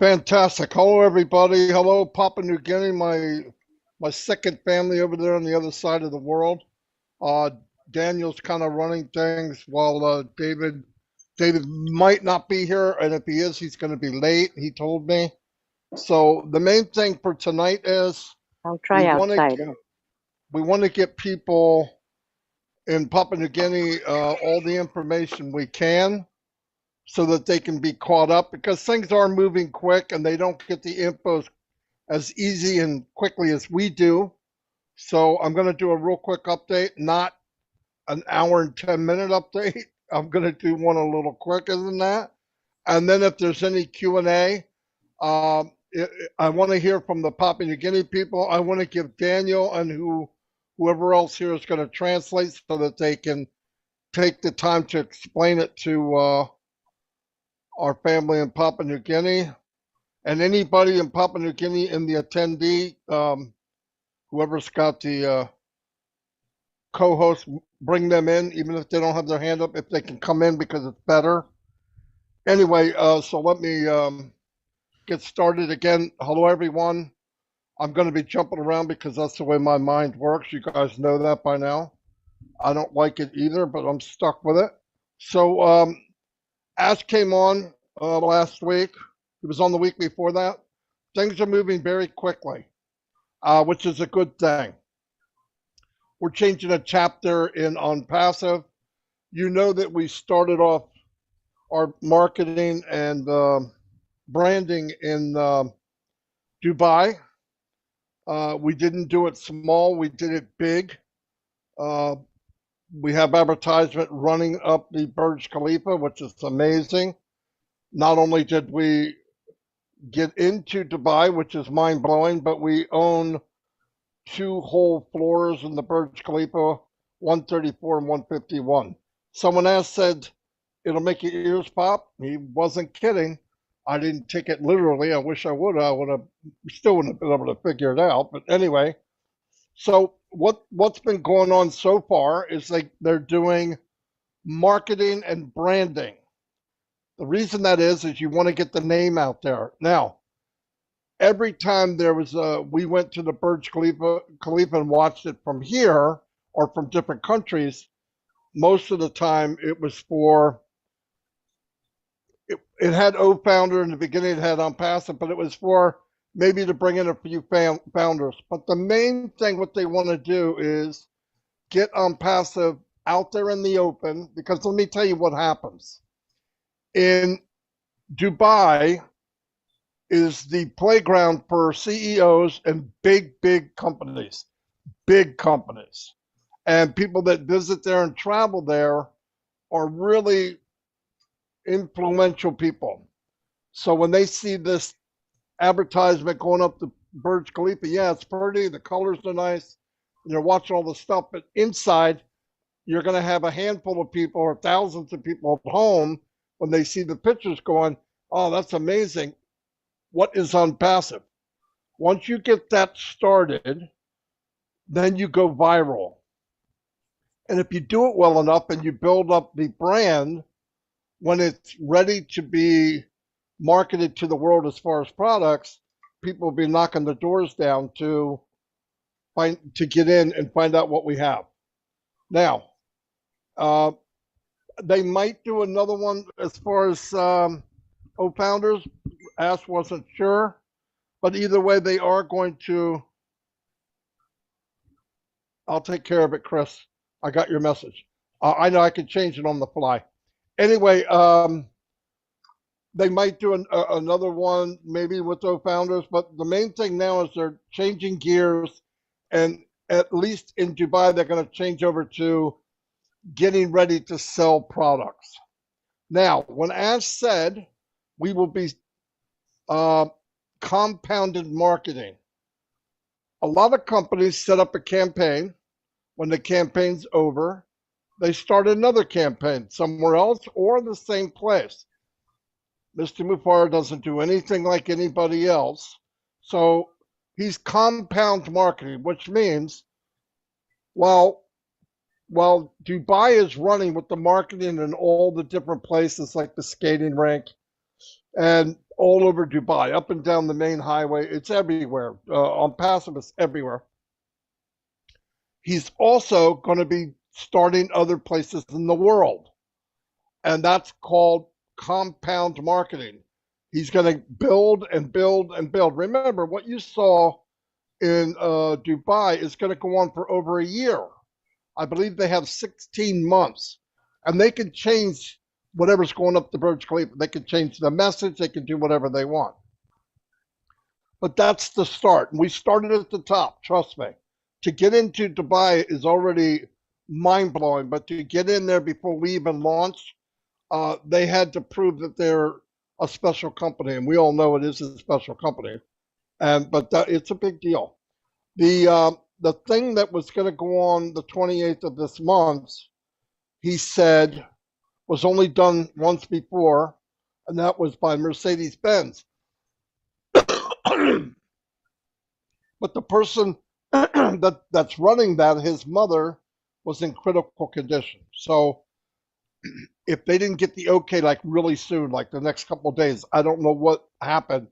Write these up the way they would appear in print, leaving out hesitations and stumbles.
Fantastic. Hello, everybody. Hello, Papua New Guinea, my second family over there on the other side of the world. Uh, Daniel's kind of running things while David might not be here, and if he is, he's going to be late. He told me. So the main thing for tonight is I'll we try want outside. to we want to get people in Papua New Guinea all the information we can, so that they can be caught up, because things are moving quick and they don't get the info as easy and quickly as we do. So I'm going to do a real quick update, not an hour and 10-minute update. I'm going to do one a little quicker than that. And then if there's any Q&A, I want to hear from the Papua New Guinea people. I want to give Daniel and whoever else here is going to translate so that they can take the time to explain it to our family in Papua New Guinea. And anybody in Papua New Guinea in the attendee, whoever's got the co-host, bring them in, even if they don't have their hand up, if they can come in, because it's better. Anyway, so let me get started again. Hello, everyone. I'm going to be jumping around because that's the way my mind works. You guys know that by now. I don't like it either, but I'm stuck with it. So Ash came on last week. It was on the week before that. Things are moving very quickly, which is a good thing. We're changing a chapter on passive. You know that we started off our marketing and branding in Dubai. We didn't do it small, we did it big. We have advertisement running up the Burj Khalifa, which is amazing. Not only did we get into Dubai, which is mind-blowing, but we own 2 whole floors in the Burj Khalifa, 134 and 151. Someone else said, it'll make your ears pop. He wasn't kidding. I didn't take it literally. I wish I would. I would have still wouldn't have been able to figure it out. But anyway, so what's been going on so far is they're doing marketing and branding. The reason that is you want to get the name out there. Now, every time we went to the Burj Khalifa and watched it from here or from different countries, most of the time it was it had O-Founder in the beginning, it had Unpassive, but it was for maybe to bring in a few founders. But the main thing what they want to do is get Unpassive out there in the open, because let me tell you what happens. In Dubai is the playground for CEOs and big companies, and people that visit there and travel there are really influential people. So when they see this advertisement going up the Burj Khalifa, yeah, it's pretty, the colors are nice, and you're watching all the stuff, but inside you're going to have a handful of people or thousands of people at home when they see the pictures going, oh, that's amazing. What is Unpassive? Once you get that started, then you go viral. And if you do it well enough and you build up the brand, when it's ready to be marketed to the world as far as products, people will be knocking the doors down to get in and find out what we have. Now, they might do another one as far as co-founders. Ash wasn't sure, but either way, they are going to. I'll take care of it, Chris. I got your message. I know I can change it on the fly. Anyway, they might do another one maybe with those founders, but the main thing now is they're changing gears, and at least in Dubai, they're going to change over to getting ready to sell products. Now, when Ash said we will be compounded marketing, a lot of companies set up a campaign. When the campaign's over, they start another campaign somewhere else or the same place. Mr. Mufar doesn't do anything like anybody else. So he's compound marketing, which means while Dubai is running with the marketing in all the different places like the skating rink and all over Dubai, up and down the main highway. It's everywhere. On passive, it's everywhere. He's also going to be starting other places in the world, and that's called compound marketing. He's going to build and build and build. Remember, what you saw in Dubai is going to go on for over a year. I believe they have 16 months, and they can change whatever's going up the Burj Khalifa. They can change the message. They can do whatever they want. But that's the start. We started at the top, trust me. To get into Dubai is already mind blowing, but to get in there before we even launched, they had to prove that they're a special company, and we all know it is a special company. But it's a big deal. The thing that was going to go on the 28th of this month, he said, was only done once before, and that was by Mercedes-Benz. But the person that's running that, his mother, was in critical condition. So if they didn't get the okay like really soon, like the next couple of days, I don't know what happened.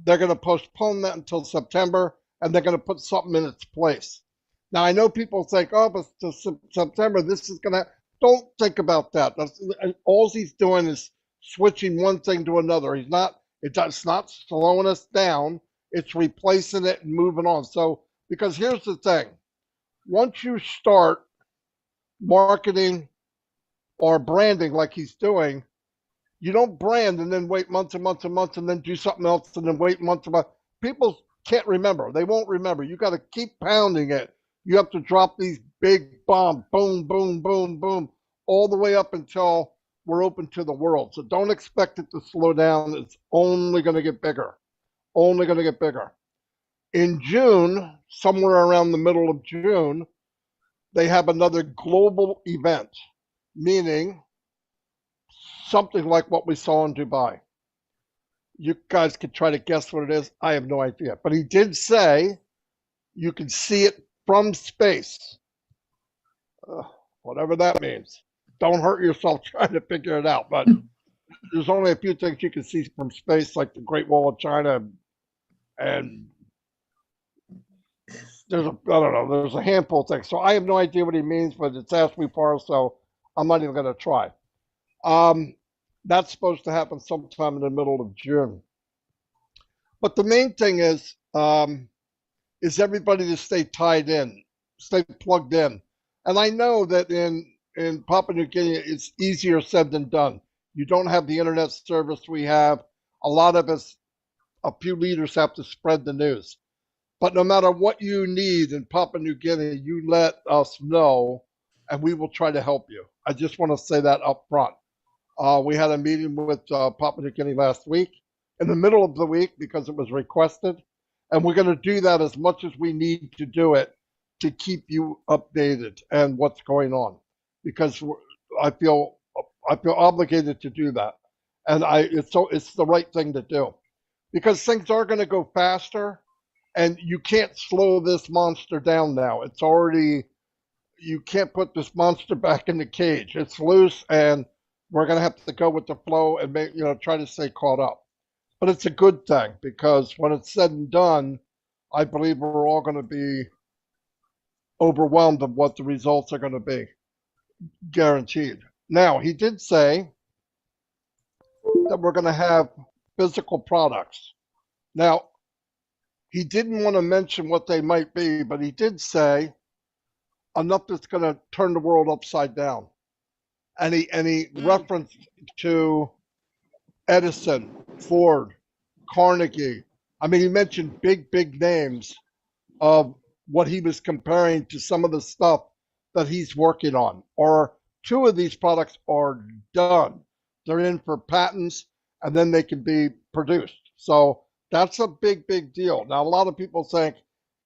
They're going to postpone that until September, and they're going to put something in its place. Now, I know people think, oh, but September, this is going to. Don't think about that. All he's doing is switching one thing to another. It's not slowing us down. It's replacing it and moving on. So, because here's the thing. Once you start marketing or branding like he's doing, you don't brand and then wait months and months and months and then do something else and then wait months and months. People can't remember. They won't remember. You got to keep pounding it. You have to drop these big bombs, boom, boom, boom, boom, all the way up until we're open to the world. So don't expect it to slow down. It's only going to get bigger. Only going to get bigger. In June, somewhere around the middle of June, they have another global event, meaning something like what we saw in Dubai. You guys could try to guess what it is. I have no idea. But he did say you can see it from space. Whatever that means. Don't hurt yourself trying to figure it out. But there's only a few things you can see from space, like the Great Wall of China, and there's a handful of things. So I have no idea what he means, but it's asked me for, so I'm not even going to try. That's supposed to happen sometime in the middle of June. But the main thing is everybody to stay tied in, stay plugged in. And I know that in Papua New Guinea, it's easier said than done. You don't have the internet service we have. A lot of us, a few leaders have to spread the news. But no matter what you need in Papua New Guinea, you let us know, and we will try to help you. I just want to say that up front. We had a meeting with Papua New Guinea last week, in the middle of the week, because it was requested. And we're going to do that as much as we need to do it to keep you updated and what's going on, because I feel obligated to do that, and it's the right thing to do, because things are going to go faster, and you can't slow this monster down now. It's already, you can't put this monster back in the cage. It's loose, and we're going to have to go with the flow and try to stay caught up. But it's a good thing, because when it's said and done, I believe we're all going to be overwhelmed of what the results are going to be, guaranteed. Now, he did say that we're going to have physical products. Now, he didn't want to mention what they might be, but he did say enough that's going to turn the world upside down. And he referenced to Edison, Ford, Carnegie. I mean, he mentioned big names of what he was comparing to some of the stuff that he's working on. Or two of these products are done. They're in for patents, and then they can be produced. So that's a big deal. Now, a lot of people think,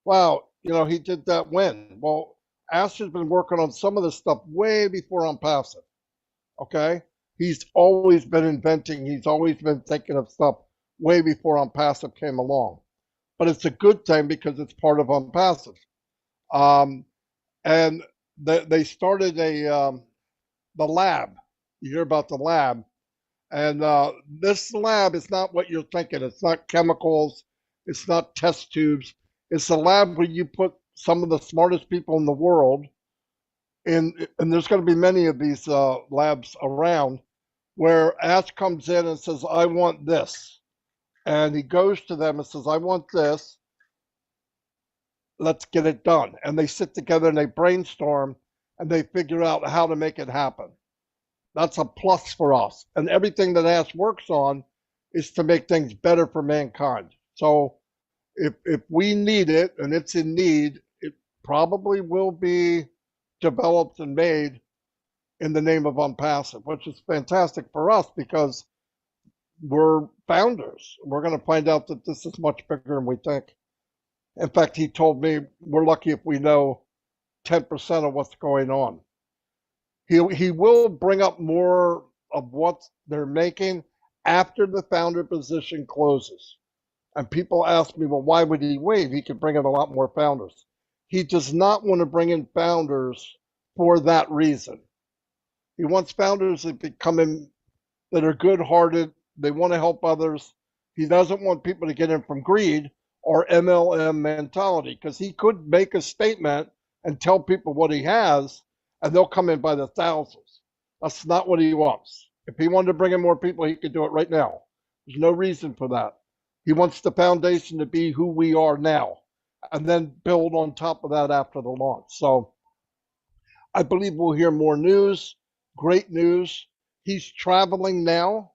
wow, he did that when? Well, Ash has been working on some of this stuff way before I'm passive. Okay? He's always been inventing. He's always been thinking of stuff way before Unpassive came along. But it's a good thing because it's part of Unpassive. And they started the lab. You hear about the lab. And this lab is not what you're thinking. It's not chemicals. It's not test tubes. It's a lab where you put some of the smartest people in the world in, and there's going to be many of these labs around, where Ash comes in and says, I want this. And he goes to them and says, I want this. Let's get it done. And they sit together and they brainstorm and they figure out how to make it happen. That's a plus for us. And everything that Ash works on is to make things better for mankind. So if we need it and it's in need, it probably will be developed and made in the name of Unpassive, which is fantastic for us because we're founders. We're going to find out that this is much bigger than we think. In fact, he told me we're lucky if we know 10% of what's going on. He will bring up more of what they're making after the founder position closes. And people ask me, well, why would he wait? He could bring in a lot more founders. He does not want to bring in founders for that reason. He wants founders that come in that are good-hearted. They want to help others. He doesn't want people to get in from greed or MLM mentality, because he could make a statement and tell people what he has, and they'll come in by the thousands. That's not what he wants. If he wanted to bring in more people, he could do it right now. There's no reason for that. He wants the foundation to be who we are now, and then build on top of that after the launch. So I believe we'll hear more news, great news. He's traveling now.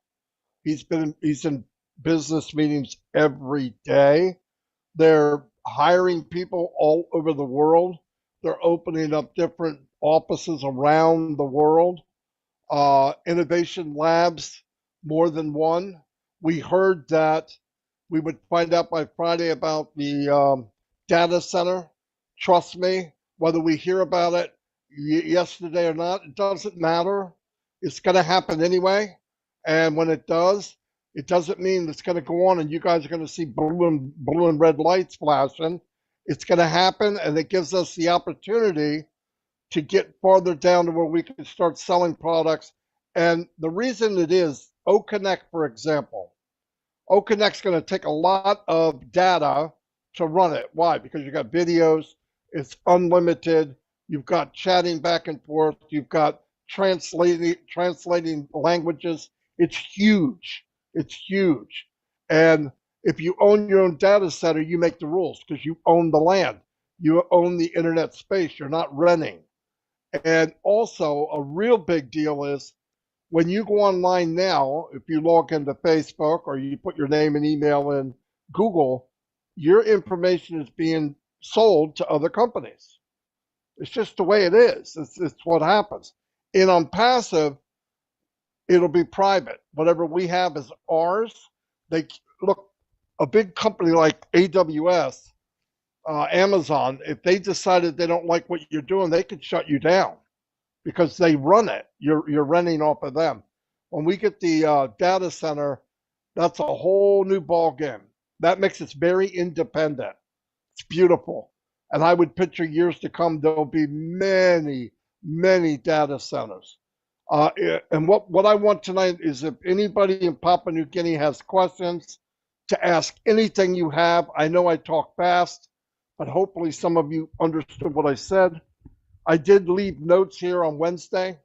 He's in business meetings every day. They're hiring people all over the world. They're opening up different offices around the world. Innovation labs, more than one. We heard that we would find out by Friday about the data center. Trust me, whether we hear about it yesterday or not, it doesn't matter. It's going to happen anyway. And when it does, it doesn't mean it's going to go on and you guys are going to see blue and red lights flashing. It's going to happen, and it gives us the opportunity to get farther down to where we can start selling products. And the reason it is, OConnect, for example, OConnect's going to take a lot of data to run it. Why? Because you got videos, it's unlimited, you've got chatting back and forth, you've got translating languages. It's huge. It's huge. And if you own your own data center, you make the rules because you own the land. You own the internet space. You're not renting. And also, a real big deal is when you go online now, if you log into Facebook or you put your name and email in Google, your information is being sold to other companies. It's just the way it is. It's what happens. In Unpassive, it'll be private. Whatever we have is ours. They look, a big company like AWS, Amazon, if they decided they don't like what you're doing, they could shut you down because they run it. You're renting off of them. When we get the data center, that's a whole new ball game. That makes us very independent. It's beautiful. And I would picture years to come, there'll be many, many data centers. And what I want tonight is if anybody in Papua New Guinea has questions, to ask anything you have. I know I talk fast, but hopefully some of you understood what I said. I did leave notes here on Wednesday.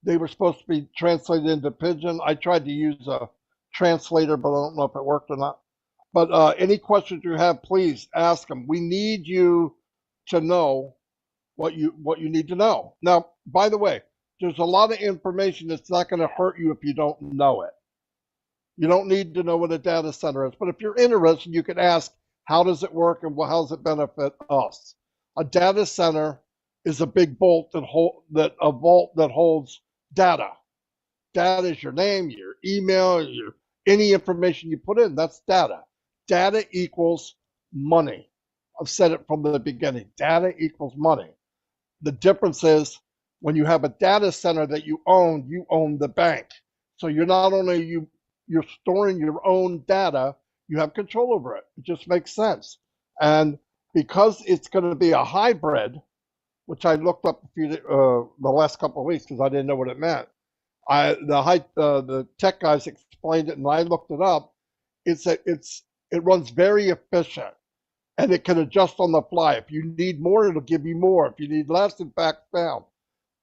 They were supposed to be translated into Pidgin. I tried to use a translator, but I don't know if it worked or not. But any questions you have, please ask them. We need you to know what you need to know. Now, by the way, there's a lot of information that's not going to hurt you if you don't know it. You don't need to know what a data center is. But if you're interested, you can ask, how does it work and how does it benefit us? A data center is a big vault that holds data. Data is your name, your email, any information you put in. That's data. Data equals money. I've said it from the beginning. Data equals money. The difference is when you have a data center that you own the bank. So you're not only you're storing your own data, you have control over it. It just makes sense. And because it's going to be a hybrid, which I looked up the last couple of weeks because I didn't know what it meant. The tech guys explained it, and I looked it up. It runs very efficient, and it can adjust on the fly. If you need more, it'll give you more. If you need less, it backs down.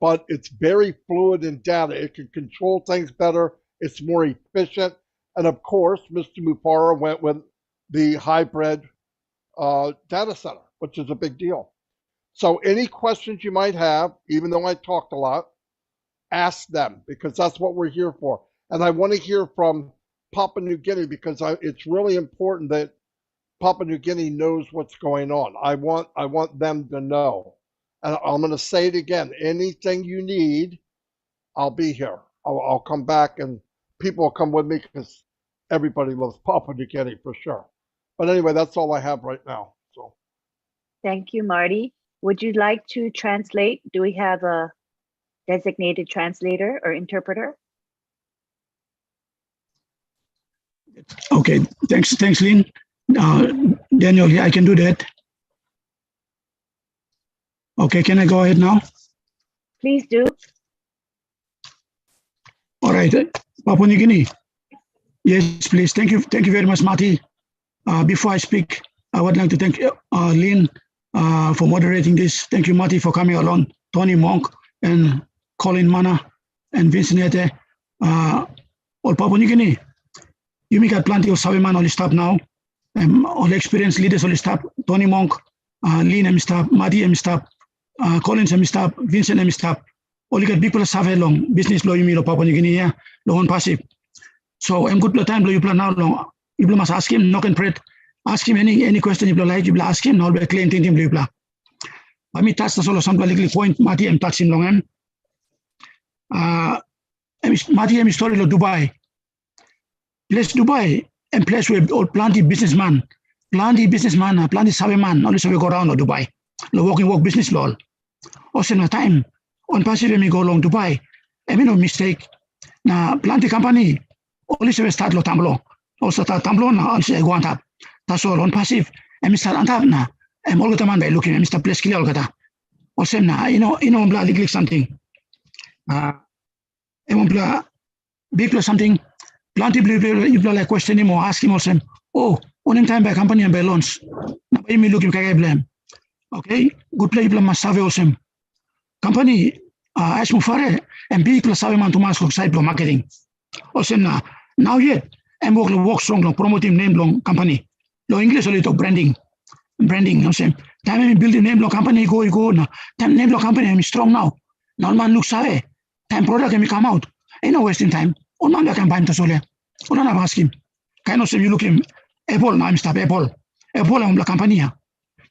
But it's very fluid in data. It can control things better. It's more efficient. And of course, Mr. Mufara went with the hybrid data center, which is a big deal. So any questions you might have, even though I talked a lot, ask them, because that's what we're here for. And I want to hear from Papua New Guinea, because it's really important that Papua New Guinea knows what's going on. I want them to know. And I'm going to say it again. Anything you need, I'll be here. I'll come back, and people will come with me, because everybody loves Papua New Guinea for sure. But anyway, that's all I have right now. So, thank you, Marty. Would you like to translate? Do we have a designated translator or interpreter? Okay, thanks, Lynn. Daniel, yeah, I can do that. Okay, can I go ahead now? Please do. All right, Papua New Guinea. Yes, please. Thank you very much, Marty. Before I speak, I would like to thank Lynn for moderating this. Thank you, Marty, for coming along. Tony Monk and Colin Mana and Vincent Ete. All Papua New Guinea. You may got plenty of Saviman on the staff now. All experienced leaders on the staff. Tony Monk, Lynn and staff, Marty and staff, Collins and staff, Vincent and staff. All you got people have long business law you mean Papua New Guinea, law on passive. So I'm good time you plan now long. You must ask him, knock and pray. Ask him any question you like, you ask him, all be claim thing you blah. Let me touch the solo some likely point, Marty and touch him long. Marty and story of Dubai. Place Dubai and place where all plenty businessman, plenty Saviman, only so go around Dubai. The walk business law. Also no time. On passive me go along Dubai. I mean no mistake. Na plenty company. Only so start lo tamblo. Also start tamblo na also go on top. That's all on passive. And Mr. Antap na. I'm all the man by looking at Mr. Place Kili all kata. Also na, you know, blah click something. Blah big plus something. Plenty people like question him or ask him also. Oh, one time by company and by loans. Now me looking kaya blame. Okay, good play people must have also. Company as Mufare and people have man to mask side for marketing. Also now yet I'm work strong long promoting name long company. Lo English only talk branding. Also time I building name long company go now. Time name long company I'm strong now. Now man look save. Time product can come out. Ain't no wasting time. On man can buy him to sole. On an ask him. Kind of say you look him Apple now I'm stop Apple on the company.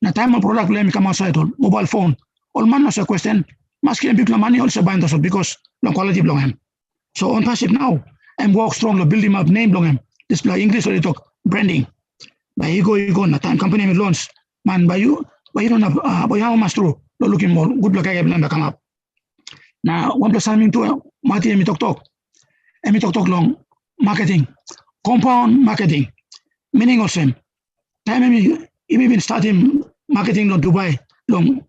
Na time on product let me come outside all mobile phone. All man no question. Masking people money also buying those because long quality belong him. So on passive now, I'm work strong, build him up, name belong him. Display English or talk branding. By you go na time company with loans. Man, by you don't have by how much true. Looking more good luck I blame come up. Now one plus something to Marty and me talk. And me talk long marketing. Compound marketing. Meaning also time me even starting marketing on Dubai long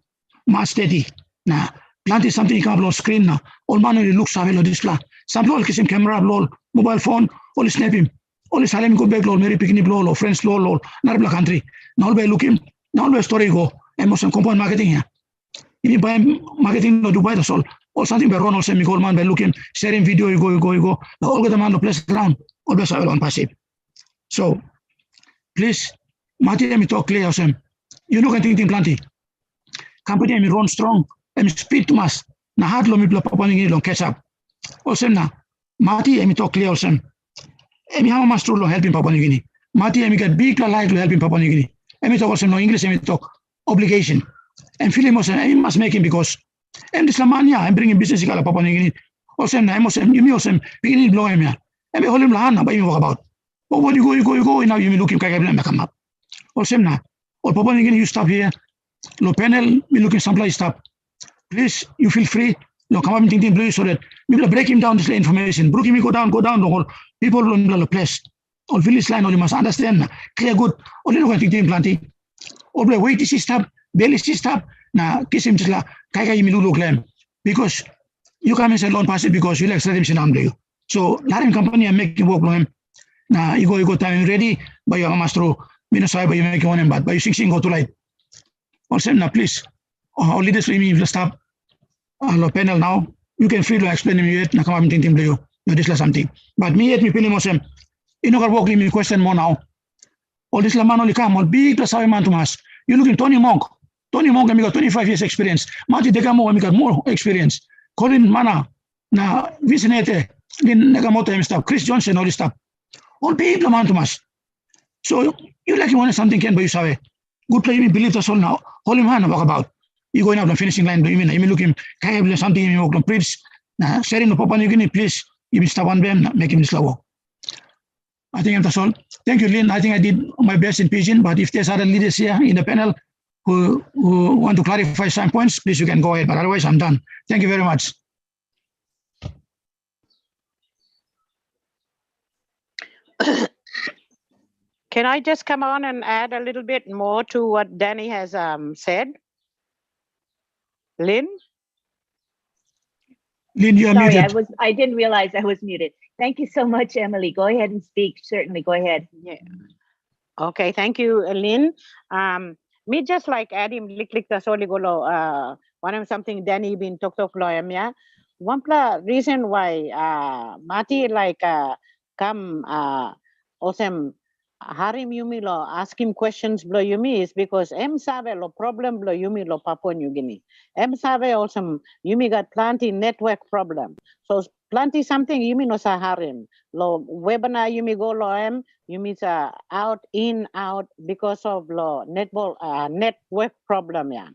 March 30. Now plenty something come on screen now. All man only looks savvy on display. Some people kiss him camera lol, mobile phone, only snap him. Only Salem go back lol, Mary picnic lol, or friends lol, not black country. Now by look him, now by story go. And most compound marketing here. If you buy marketing no Dubai that's all. Or something by Ron also me call man by looking, sharing video, you go. Now all the man no place around, always on passive. So please, Marty me talk clear also. You know can think plenty. Company me run strong. I'm speed to mass. Na hard lo mi bla Papua New Guinea long catch up. Also na Marty emi talk clear also. Emi how much true lo helping Papua New Guinea. Marty emi get big like lo helping Papua New Guinea. Emi talk also no English emi talk obligation. And feeling also emi must make him because em this lamania I'm bringing business ikala Papua New Guinea. Also na emo sem you me also beginning blow him ya. Emi hold him lahana by him walk about. But what you go now you me looking kaya blame come up. Also na all Papua New Guinea you stop here. Lo panel me looking someplace stop. Please, you feel free. No, come up thinking blue so that people break him down this information. Brook him go down the whole people on the place. All village line, all you must understand. Clear good. Only no thinking planting. All the wait is stop, belly is stop. Now kiss him just like kaya yimilu claim. Because you come and say loan passive because you like study you. So Latin company I'm making work for him. Now you go time ready, but you have through Minnesota, but you make one but you 16 go to light. Also, now please, only this we mean stop panel now. You can free to explain to me yet, na come to you. No, this is something. But me yet me pin mosem. You know work me question more now. All this laman only come all big plus man Thomas. You look in Tony Monk. Tony Monk got 25 years experience. Mati Decamo got more experience. Colin Mana, na Vicinete, then Nagamoto stuff. Chris Johnson, all this stuff. All big man Thomas. So you like you want something can but you say. Good play me believe us all now. Hold him hand about. You going up the finishing line, you mean look him, can I have something in your preach? Now sharing the Papua New Guinea, please. You stop one bam, make him slow. I think that's all. Thank you, Lynn. I think I did my best in Pidgin, but if there's other leaders here in the panel who want to clarify some points, please you can go ahead. But otherwise, I'm done. Thank you very much. Can I just come on and add a little bit more to what Danny has said? Lynn? Lynn, you're Sorry, muted. I didn't realize I was muted. Thank you so much, Emily. Go ahead and speak. Certainly, go ahead. Yeah. Okay, thank you, Lynn. Me just like adding lick the soligolo, one of something Danny been talk loyam. One reason why Mati like come awesome Harim Yumi lo ask him questions blow Yumi is because M Save lo problem blow Yumi lo Papua New Guinea. M Save also Yumi got plenty network problem. So plenty something Yumi no sa Harim. Lo webinar Yumi go lo M Yumi sa out in out because of lo network problem yeah.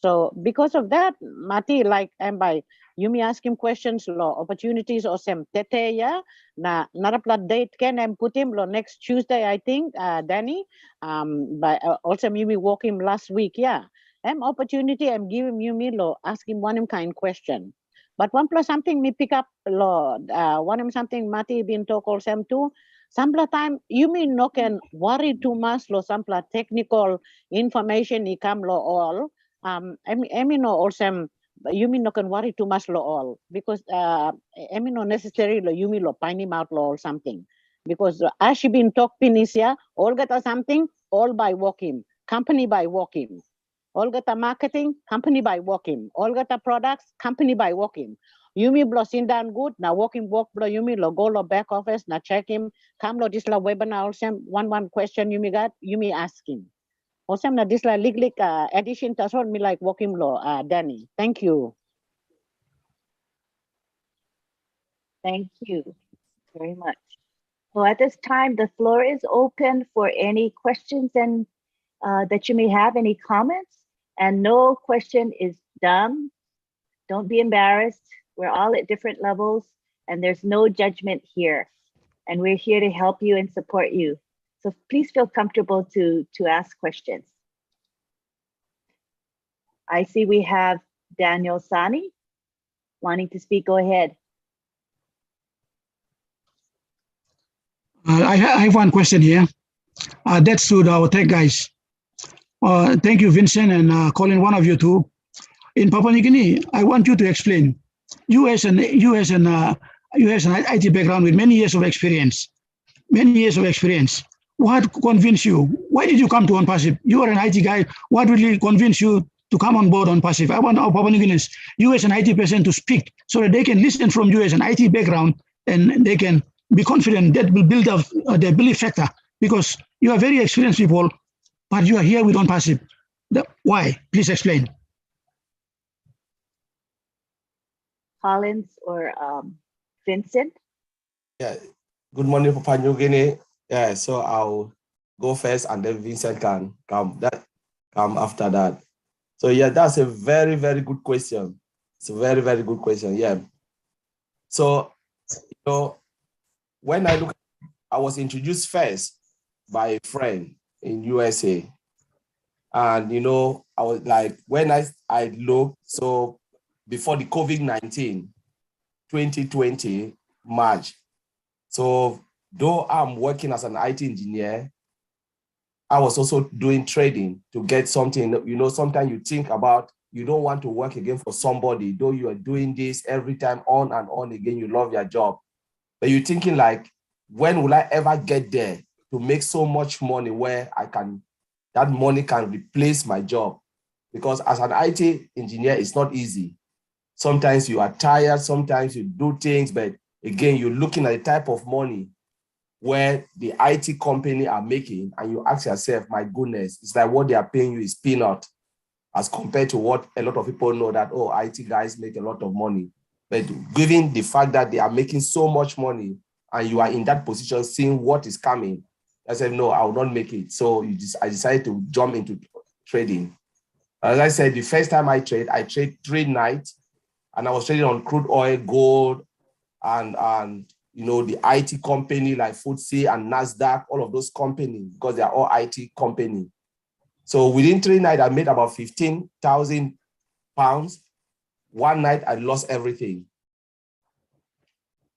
So because of that, Mati like M by Yumi ask him questions lo opportunities or some tete yeah. Na narapla date can and put him lo next Tuesday I think Danny by also Yumi walk him last week yeah. Opportunity I'm giving Yumi lo ask him one kind question. But one plus something me pick up lo one something Mati been talk also too. Some time Yumi no can worry too much lo some technical information he come lo all. I mean also you mean not can worry too much lo all because I mean not necessarily lo you mean lo find him out lo or something because as she been talk pinisia all get something all by walking company by walking all get a marketing company by walking all get a products company by walking you mean blow sing down good now walking walk blow you mean lo go lo back office now check him come lo this la webinar also one question you me got you me asking. Also, na this la legal addition to me like walking law, Danny. Thank you. Thank you very much. So at this time, the floor is open for any questions and that you may have, any comments. And no question is dumb. Don't be embarrassed. We're all at different levels and there's no judgment here. And we're here to help you and support you. So please feel comfortable to ask questions. I see we have Daniel Sani wanting to speak. Go ahead. I have one question here. That's to our tech guys. Thank you, Vincent and Colin, one of you two. In Papua New Guinea, I want you to explain. You as an IT background with many years of experience. What convinced you? Why did you come to OnPassive? You are an IT guy. What really convinced you to come on board OnPassive? I want our Papua New Guineans, you as an IT person to speak so that they can listen from you as an IT background and they can be confident that will build up their belief factor because you are very experienced people, but you are here with OnPassive. Why? Please explain. Collins or Vincent? Yeah. Good morning, Papua New Guinea. Yeah, so I'll go first and then Vincent can come after that. So yeah, that's a very, very good question. It's a very, very good question. Yeah. So, when I was introduced first by a friend in USA. And, I was like, when I looked, so before the COVID-19, 2020, March. So though I'm working as an IT engineer, I was also doing trading to get something, sometimes you think about you don't want to work again for somebody, though you are doing this every time on and on again, you love your job. But you're thinking like, when will I ever get there to make so much money where that money can replace my job? Because as an IT engineer, it's not easy. Sometimes you are tired, sometimes you do things, but again, you're looking at the type of money where the IT company are making, and you ask yourself, my goodness, it's like what they are paying you is peanut as compared to what a lot of people know that, oh, IT guys make a lot of money. But given the fact that they are making so much money and you are in that position seeing what is coming, I said, no, I will not make it. So I decided to jump into trading. As I said, the first time I trade 3 nights, and I was trading on crude oil, gold, and you know, the IT company like FTSE and NASDAQ, all of those companies, because they are all IT companies. So within 3 nights, I made about 15,000 pounds. One night, I lost everything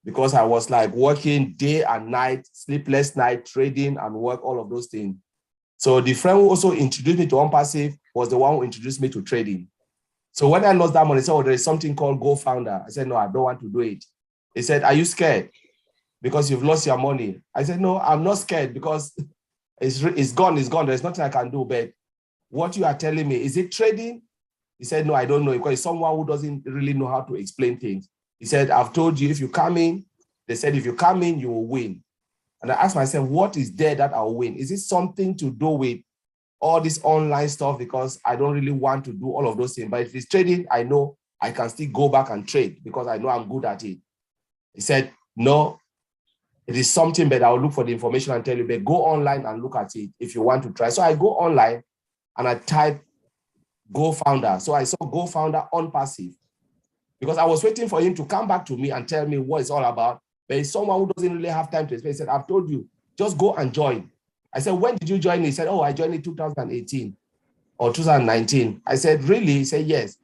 because I was like working day and night, sleepless night, trading and work, all of those things. So the friend who also introduced me to OnPassive was the one who introduced me to trading. So when I lost that money, he said, oh, there is something called Go Founder. I said, no, I don't want to do it. He said, are you scared because you've lost your money? I said, no, I'm not scared because it's gone, it's gone. There's nothing I can do. But what you are telling me, is it trading? He said, no, I don't know, because it's someone who doesn't really know how to explain things. He said, I've told you, if you come in, they said, if you come in, you will win. And I asked myself, what is there that I'll win? Is it something to do with all this online stuff? Because I don't really want to do all of those things. But if it's trading, I know I can still go back and trade because I know I'm good at it. He said, no, it is something, but I'll look for the information and tell you, but go online and look at it if you want to try. So I go online and I type Go Founder. So I saw Go Founder OnPassive because I was waiting for him to come back to me and tell me what it's all about. But it's someone who doesn't really have time to explain. He said, I've told you, just go and join. I said, when did you join? He said, oh, I joined in 2018 or 2019. I said, really? He said, yes.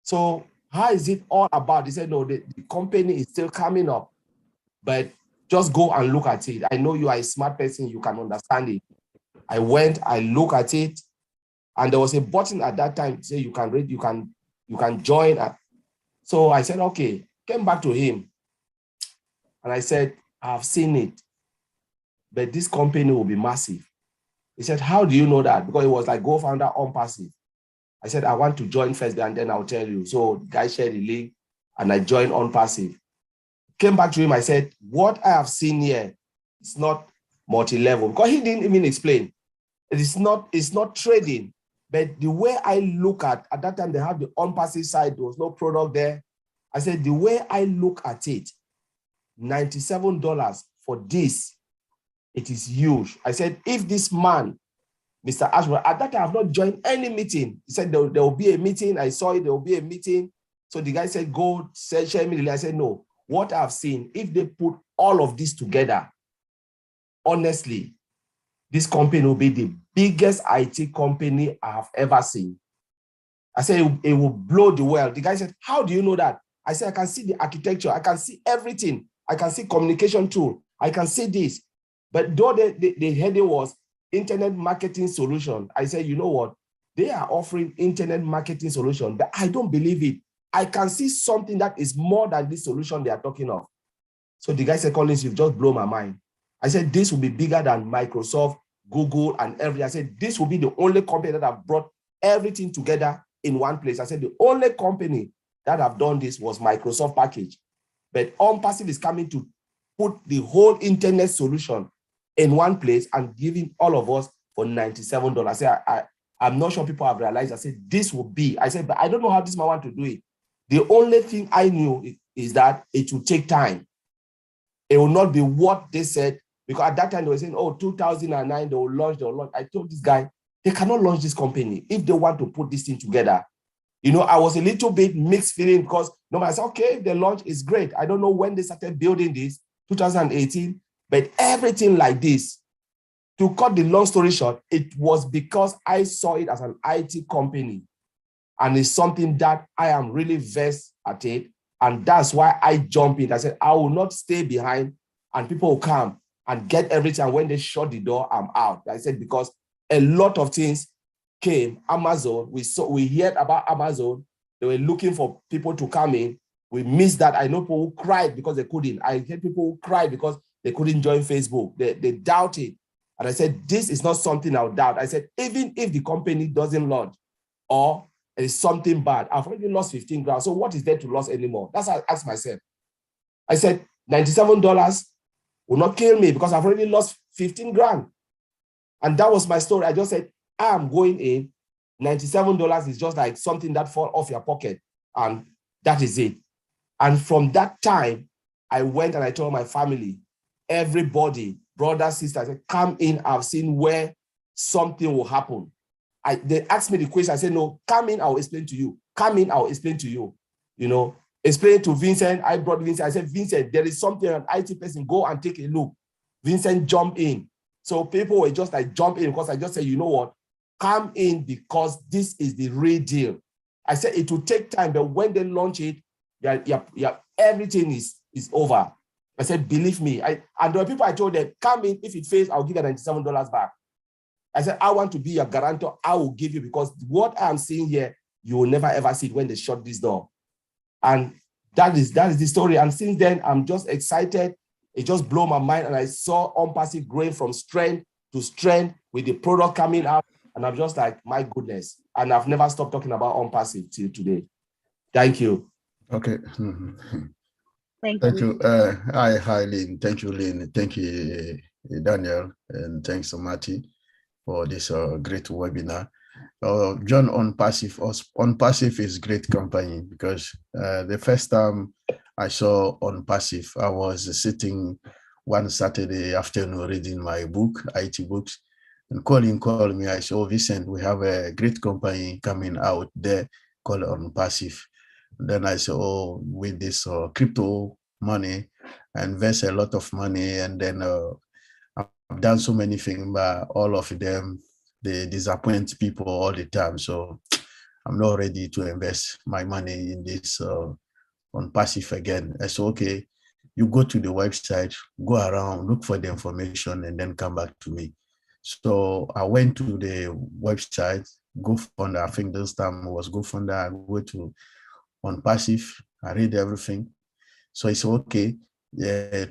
So how is it all about? He said, no, the company is still coming up, but just go and look at it. I know you are a smart person, you can understand it. I went, I look at it, and there was a button at that time to say you can read, you can join. So I said, okay, came back to him. And I said, I've seen it, but this company will be massive. He said, how do you know that? Because it was like Go Founder OnPassive. I said, I want to join first, and then I'll tell you. So the guy shared the link, and I joined OnPassive. Came back to him, I said, what I have seen here is not multi-level, because he didn't even explain. It's not trading, but the way I look at that time, they have the OnPassive side, there was no product there. I said, the way I look at it, $97 for this, it is huge. I said, if this man, Mr. Ashburn, at that time, I have not joined any meeting. He said, there will be a meeting. I saw it, there will be a meeting. So the guy said, go, share me the link. I said, no, what I've seen, if they put all of this together, honestly, this company will be the biggest IT company I have ever seen. I said, it will blow the world. The guy said, how do you know that? I said, I can see the architecture. I can see everything. I can see communication tool. I can see this. But though the heading was internet marketing solution, I said, you know what? They are offering internet marketing solution, but I don't believe it. I can see something that is more than this solution they are talking of. So the guy said, Collins, you've just blown my mind. I said, this will be bigger than Microsoft, Google, and everything. I said, this will be the only company that have brought everything together in one place. I said, the only company that have done this was Microsoft package. But OnPassive is coming to put the whole internet solution in one place and giving all of us for $97. I said, I'm not sure people have realized. I said, this will be. I said, but I don't know how this man want to do it. The only thing I knew is that it will take time. It will not be what they said, because at that time they were saying, oh, 2009, they will launch. I told this guy, they cannot launch this company if they want to put this thing together. You know, I was a little bit mixed feeling because I said, okay, if the launch is great. I don't know when they started building this, 2018, but everything like this. To cut the long story short, it was because I saw it as an IT company, and it's something that I am really versed at it. And that's why I jump in. I said, I will not stay behind and people will come and get everything. And when they shut the door, I'm out. I said, because a lot of things came, Amazon, we heard about Amazon. They were looking for people to come in. We missed that. I know people who cried because they couldn't. I heard people who cried because they couldn't join Facebook. They doubted. And I said, this is not something I'll doubt. I said, even if the company doesn't launch or there is something bad, I've already lost 15 grand. So what is there to lose anymore? That's what I asked myself. I said, $97 will not kill me because I've already lost 15 grand. And that was my story. I just said, I'm going in. $97 is just like something that falls off your pocket. And that is it. And from that time, I went and I told my family, everybody, brothers, sisters, I said, come in. I've seen where something will happen. They asked me the question. I said, no, come in. I'll explain to you. Come in. I'll explain to you. You know, explain to Vincent. I brought Vincent. I said, Vincent, there is something, an IT person, go and take a look. Vincent jumped in. So people were just like, jump in because I just said, you know what? Come in because this is the real deal. I said it will take time, but when they launch it, everything is over. I said, believe me. And there were people I told them, come in. If it fails, I'll give you $97 back. I said, I want to be your guarantor. I will give you because what I'm seeing here, you will never ever see it when they shut this door. And that is the story. And since then, I'm just excited. It just blew my mind. And I saw OnPassive growing from strength to strength with the product coming out. And I'm just like, my goodness. And I've never stopped talking about OnPassive till today. Thank you. Okay. Thank you. Hi, Lynn. Thank you, Lynn. Thank you, Daniel. And thanks, Marty, for this great webinar. John, OnPassive is great company because the first time I saw OnPassive, I was sitting one Saturday afternoon reading my book, IT books, and called me. I said, oh, Vincent, we have a great company coming out there called OnPassive. Then I said, oh, with this crypto money, I invest a lot of money, and then I've done so many things, but all of them, they disappoint people all the time. So I'm not ready to invest my money in this OnPassive again. I said, okay, you go to the website, go around, look for the information, and then come back to me. So I went to the website, GoFundMe, I think this time was GoFundMe. I go to OnPassive, I read everything. So I said, okay,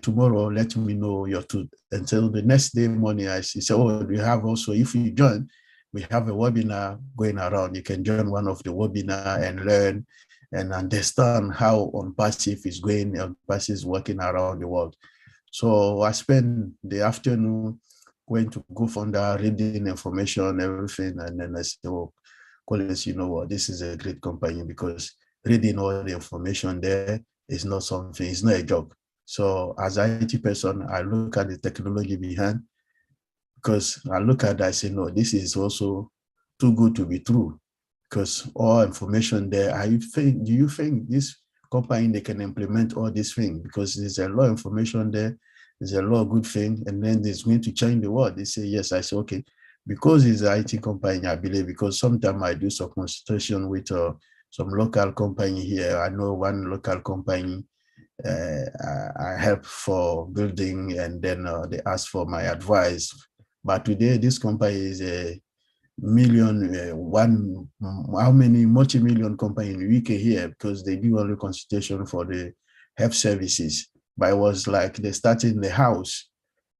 tomorrow, let me know your truth. Until the next day morning, I said, oh, we have also, if you join, we have a webinar going around. You can join one of the webinar and learn and understand how OnPassive is going, OnPassive is working around the world. So I spent the afternoon going to GoFundMe, reading information, everything. And then I said, oh, Collins, you know what, this is a great company because reading all the information there is not something, it's not a joke. So as an IT person, I look at the technology behind because I look at that, I say, no, this is also too good to be true because all information there, do you think this company, they can implement all these things? Because there's a lot of information there, there's a lot of good thing, and then it's going to change the world. They say, yes. I say, okay, because it's an IT company, I believe, because sometimes I do some consultation with some local company here. I know one local company I help for building, and then they ask for my advice. But today, this company is a multi-million company in the UK here because they do only consultation for the health services. But it was like they started in the house,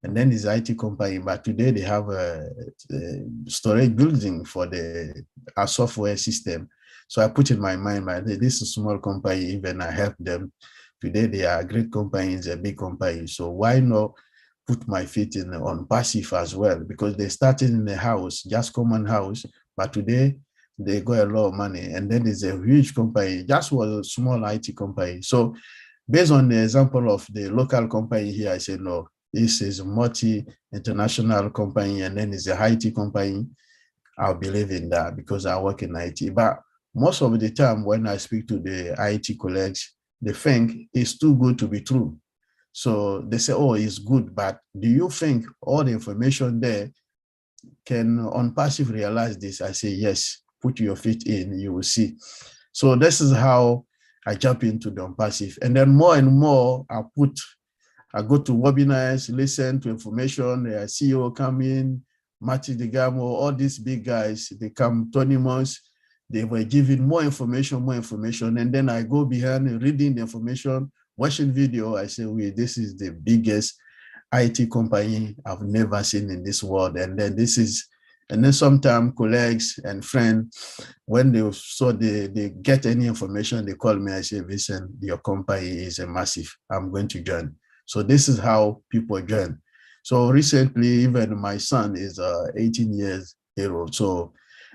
and then it's IT company. But today they have a storage building for our software system. So I put in my mind, this is a small company, even I help them. Today they are a great company, it's a big company. So why not put my feet in OnPassive as well? Because they started in the house, just common house, but today they got a lot of money. And then there's a huge company, just was a small IT company. So based on the example of the local company here, I say, no, this is a multi-international company, and then it's a IT company. I believe in that because I work in IT. But most of the time when I speak to the IT colleagues, they think it's too good to be true. So they say, oh, it's good, but do you think all the information there can OnPassive realize this? I say, yes, put your feet in, you will see. So this is how I jump into the OnPassive. And then more and more, I go to webinars, listen to information, the CEO come in, Mati Digamo, all these big guys, they come, Tony Mons, they were giving more information. And then I go behind reading the information, watching video. I say, wait, this is the biggest IT company I've never seen in this world. And then sometimes colleagues and friends, when they get any information, they call me, I say, Vincent, your company is a massive, I'm going to join. So this is how people join. So recently, even my son is 18 years old. So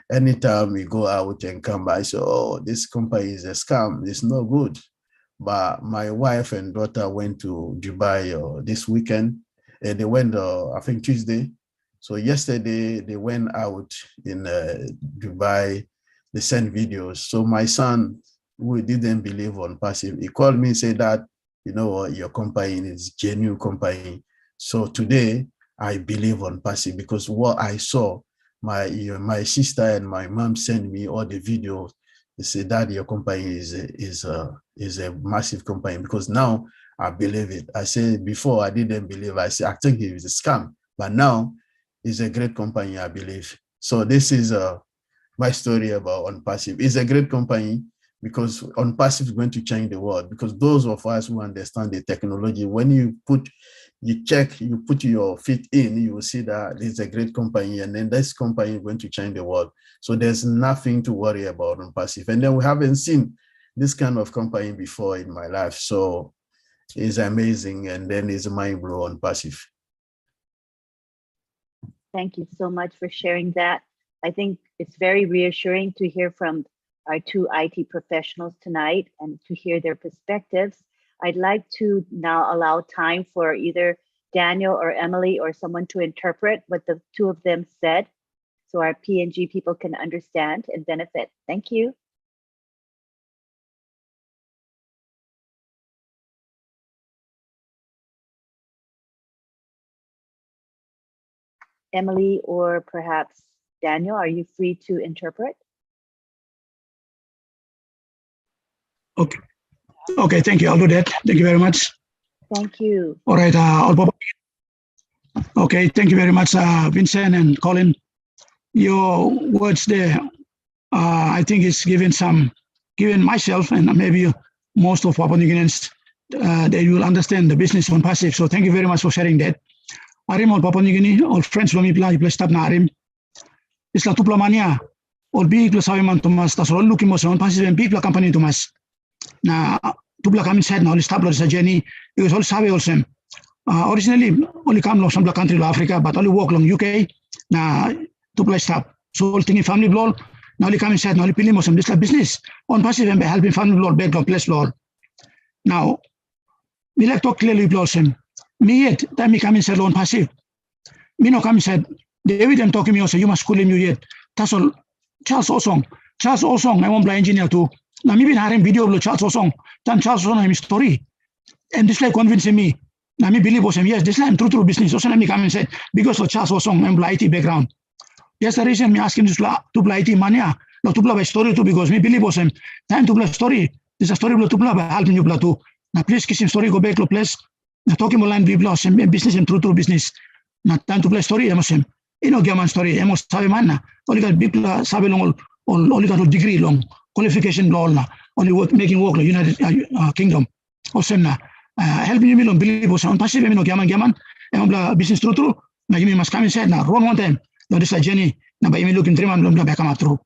anytime we go out and come by, I say, oh, this company is a scam, it's no good. But my wife and daughter went to Dubai this weekend. They went, I think, Tuesday. So yesterday, they went out in Dubai. They sent videos. So my son, who didn't believe on passive, he called me and said that, you know what, your company is genuine company. So today, I believe on passive because what I saw, my sister and my mom sent me all the videos. They said that your company is a massive company because now I believe it. I said before I didn't believe. I said I think it was a scam, but now it's a great company. I believe. So this is my story about OnPassive. It's a great company because OnPassive is going to change the world. Because those of us who understand the technology, when you put your feet in, you will see that it's a great company, and then this company is going to change the world. So there's nothing to worry about OnPassive. And then we haven't seen this kind of company before in my life. So it's amazing, and then it's mind blowing OnPassive. Thank you so much for sharing that. I think it's very reassuring to hear from our two IT professionals tonight and to hear their perspectives. I'd like to now allow time for either Daniel or Emily or someone to interpret what the two of them said so our PNG people can understand and benefit. Thank you. Emily or perhaps Daniel, are you free to interpret? Okay, thank you. I'll do that. Thank you very much. Thank you. All right, okay, thank you very much, Vincent and Colin. Your words there, I think it's given myself and maybe most of Papua New Guineans, they will understand the business on passive. So thank you very much for sharing that. Arim all Papua New Guinea, all friends from Ipla stop na Arim. Isla tupla mania, all big la sawiman Thomas, tas all looking mo on passive and big la company Thomas. Na tupla kami said na all stop la sa Jenny, because all sabi also. Originally, only come long some country la Africa, but only work long UK. Na tupla stop. So all thinking family blow. Now only come said na only pili mo some this la business on passive and helping family blow back long place blow. Now, we like talk clearly blow some. Me yet, time me come in said on passive. Me no come said, David and talking me also, you must school him you yet. That's all. Charles Osong, I want blind engineer too. Now me been having video of Charles Osong. Then Charles Osong him story. And this like convincing me. Now me believe was him, yes, this like true business. Also me come and said, because of Charles Osong, I'm IT background. Yes, the reason me ask him this to play IT mania, no to play story too, because me believe was him. Time to play story. This is a story to play, helping you play too. Now please kiss him story, go back to place. Na talking about line people some business and true business. Na time to play story emos him. Ino gaman story emos sabi man na. Only got people sabi long only got a degree long qualification law na. Only work making work la United Kingdom. Also na helping you long believe was on passive ino gaman. Emo business true. Na give me must come inside na wrong one time. No this Jenny na by me looking 3 months long back come through.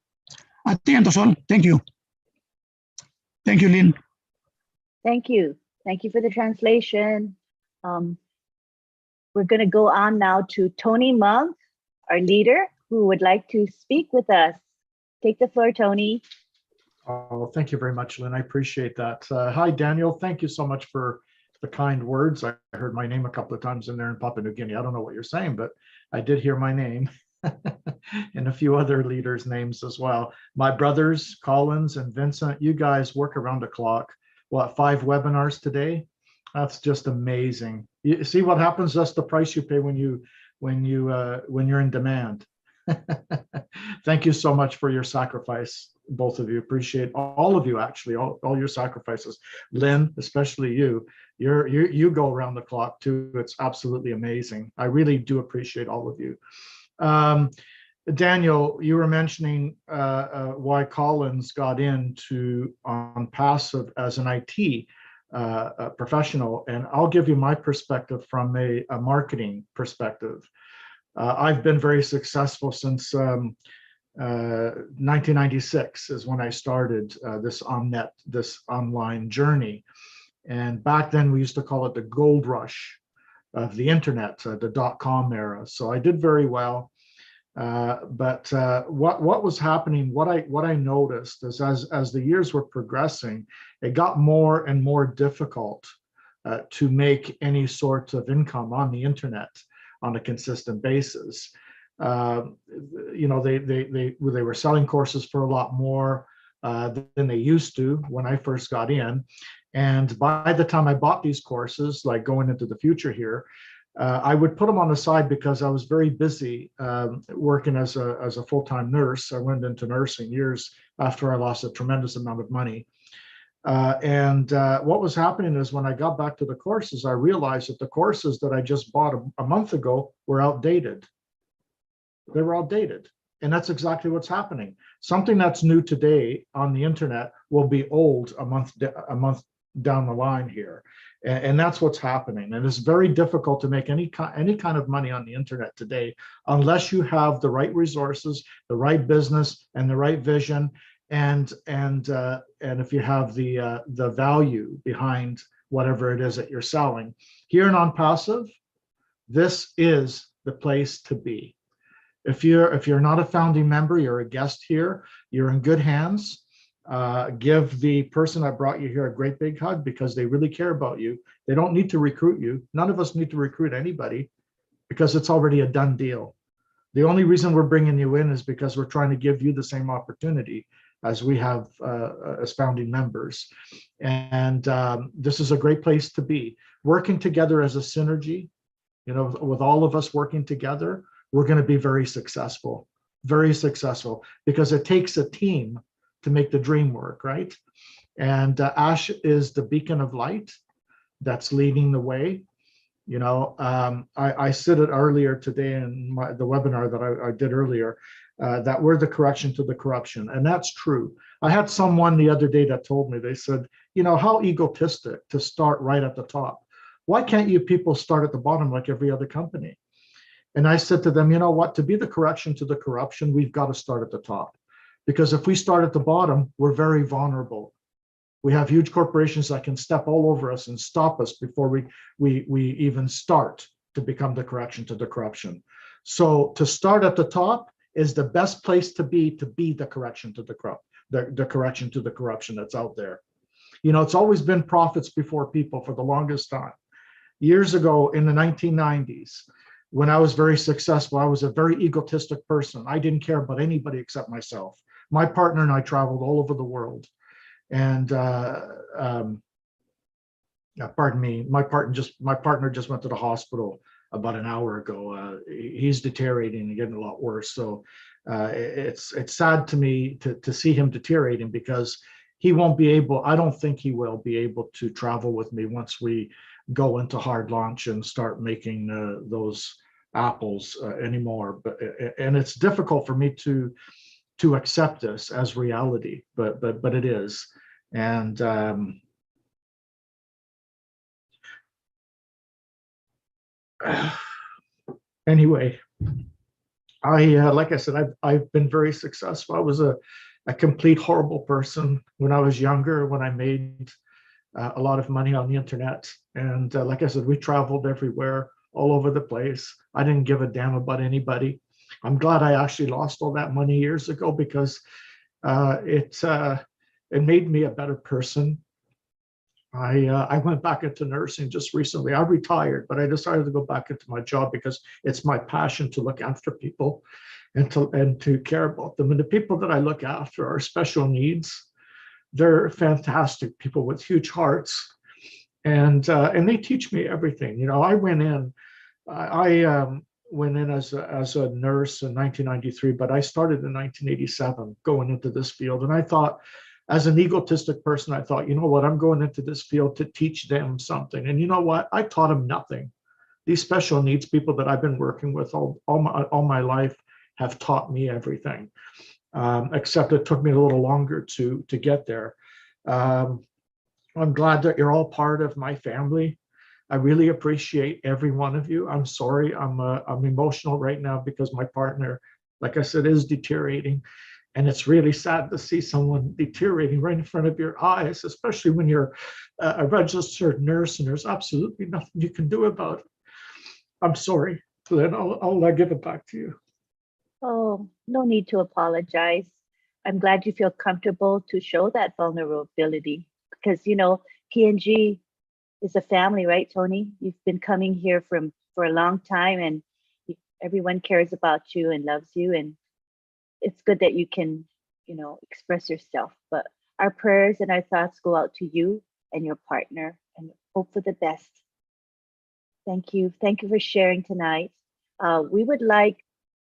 At the end of all, thank you. Thank you, Lynn. Thank you. Thank you for the translation. We're going to go on now to Tony Monk, our leader, who would like to speak with us. Take the floor, Tony. Oh, thank you very much, Lynn. I appreciate that. Hi, Daniel. Thank you so much for the kind words. I heard my name a couple of times in there in Papua New Guinea. I don't know what you're saying, but I did hear my name and a few other leaders' names as well. My brothers, Collins and Vincent, you guys work around the clock. What, 5 webinars today? That's just amazing. You see what happens? That's the price you pay when you're in demand. Thank you so much for your sacrifice, both of you. Appreciate all of you, actually, all your sacrifices. Lynn, especially you. You go around the clock too. It's absolutely amazing. I really do appreciate all of you. Daniel, you were mentioning why Collins got into on passive as an IT professional, and I'll give you my perspective from a marketing perspective. I've been very successful since 1996 is when I started this online journey. And back then we used to call it the gold rush of the internet, the .com era. So I did very well. But what was happening, what I noticed is as the years were progressing, it got more and more difficult to make any sort of income on the internet on a consistent basis. You know, they were selling courses for a lot more than they used to when I first got in. And by the time I bought these courses, like going into the future here, I would put them on the side because I was very busy working as a full-time nurse. I went into nursing years after I lost a tremendous amount of money. What was happening is when I got back to the courses, I realized that the courses that I just bought a month ago were outdated. They were outdated. And that's exactly what's happening. Something that's new today on the internet will be old a month down the line here. And that's what's happening. And it's very difficult to make any kind of money on the internet today unless you have the right resources, the right business, and the right vision, and if you have the value behind whatever it is that you're selling. Here in On Passive, this is the place to be. If you're not a founding member, you're a guest here, you're in good hands. Give the person that brought you here a great big hug because they really care about you. They don't need to recruit you. None of us need to recruit anybody because it's already a done deal. The only reason we're bringing you in is because we're trying to give you the same opportunity as we have as founding members. And this is a great place to be. Working together as a synergy, you know, with all of us working together, we're going to be very successful, because it takes a team to make the dream work, right? And Ash is the beacon of light that's leading the way. You know, I said it earlier today in the webinar that I did earlier, that we're the correction to the corruption. And that's true. I had someone the other day that told me, they said, you know, how egotistic to start right at the top. Why can't you people start at the bottom like every other company? And I said to them, you know what, to be the correction to the corruption, we've got to start at the top. Because if we start at the bottom, we're very vulnerable. We have huge corporations that can step all over us and stop us before we even start to become the correction to the corruption. So to start at the top is the best place to be the correction to the correction to the corruption that's out there. You know, it's always been profits before people for the longest time. Years ago in the 1990s, when I was very successful, I was a very egotistic person. I didn't care about anybody except myself. My partner and I traveled all over the world. And pardon me, my partner just went to the hospital about an hour ago. He's deteriorating and getting a lot worse. So it's sad to me to see him deteriorating, because he won't be able, I don't think he will be able to travel with me once we go into hard launch and start making those apples anymore. And it's difficult for me to accept this as reality, but it is. And anyway, like I said, I've been very successful. I was a complete horrible person when I was younger, when I made a lot of money on the internet. And like I said, we traveled everywhere, all over the place. I didn't give a damn about anybody. I'm glad I actually lost all that money years ago, because it made me a better person. I went back into nursing just recently. I retired, but I decided to go back into my job because it's my passion to look after people and to care about them. And the people that I look after are special needs. They're fantastic people with huge hearts, and they teach me everything. You know, I went in as a nurse in 1993, but I started in 1987 going into this field. And I thought, as an egotistic person, I thought, you know what, I'm going into this field to teach them something. And you know what? I taught them nothing. these special needs people that I've been working with all my life have taught me everything, except it took me a little longer to get there. I'm glad that you're all part of my family. I really appreciate every one of you. I'm sorry, I'm emotional right now because my partner, like I said, is deteriorating. And it's really sad to see someone deteriorating right in front of your eyes, especially when you're a registered nurse and there's absolutely nothing you can do about it. I'm sorry, Lynn, I'll give it back to you. Oh, no need to apologize. I'm glad you feel comfortable to show that vulnerability because, you know, PNG is a family, right, Tony? You've been coming here for a long time and everyone cares about you and loves you. And it's good that you can, you know, express yourself. But our prayers and our thoughts go out to you and your partner and hope for the best. Thank you. Thank you for sharing tonight. We would like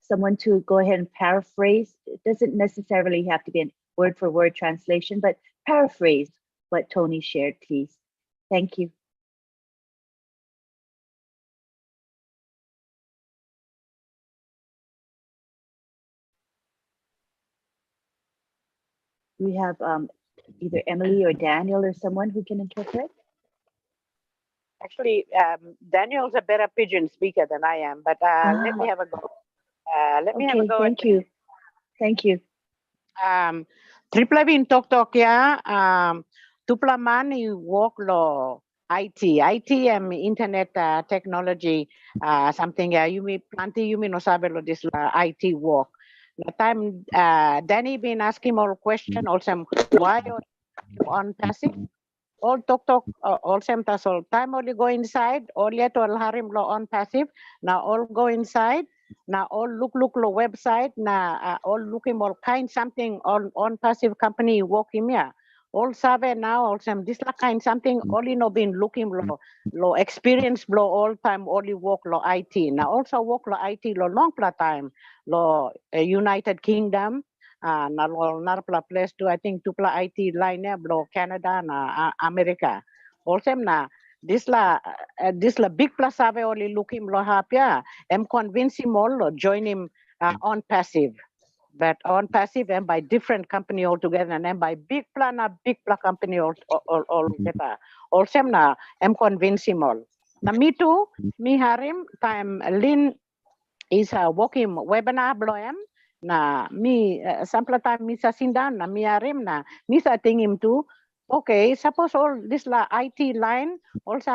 someone to go ahead and paraphrase. It doesn't necessarily have to be a word for word translation, but paraphrase what Tony shared, please. Thank you. We have either Emily or Daniel or someone who can interpret. Actually, Daniel's a better pigeon speaker than I am, but let me have a go. Let me have a Okay, go. thank you. Thank you. Tripla bin tok ya. Tupla mani walk lo IT internet technology something you may planti you may no sabe lo this IT walk. The time Danny been asking more question also why you're on passive. All talk all same tasol time only go inside all yet all harim lo on passive now all go inside now all look lo website now all looking all kind something on passive company working here all sabe now all some this la kind something only no been looking lo experience lo all time only work lo IT now also work lo IT lo long time lo United Kingdom na narpla place to I think tupla IT line blo Canada na America. Also na this la big plus ave only looking lo hapya. Am convince him all join him on passive. But on passive and by different company altogether and then by big plan company all together. Also na am convince him all. Na me too, me harim time Lin is a working webinar bloem na mi sample time mi sa sindan na mi arim na mi sa tingim tu okay suppose all this la IT line also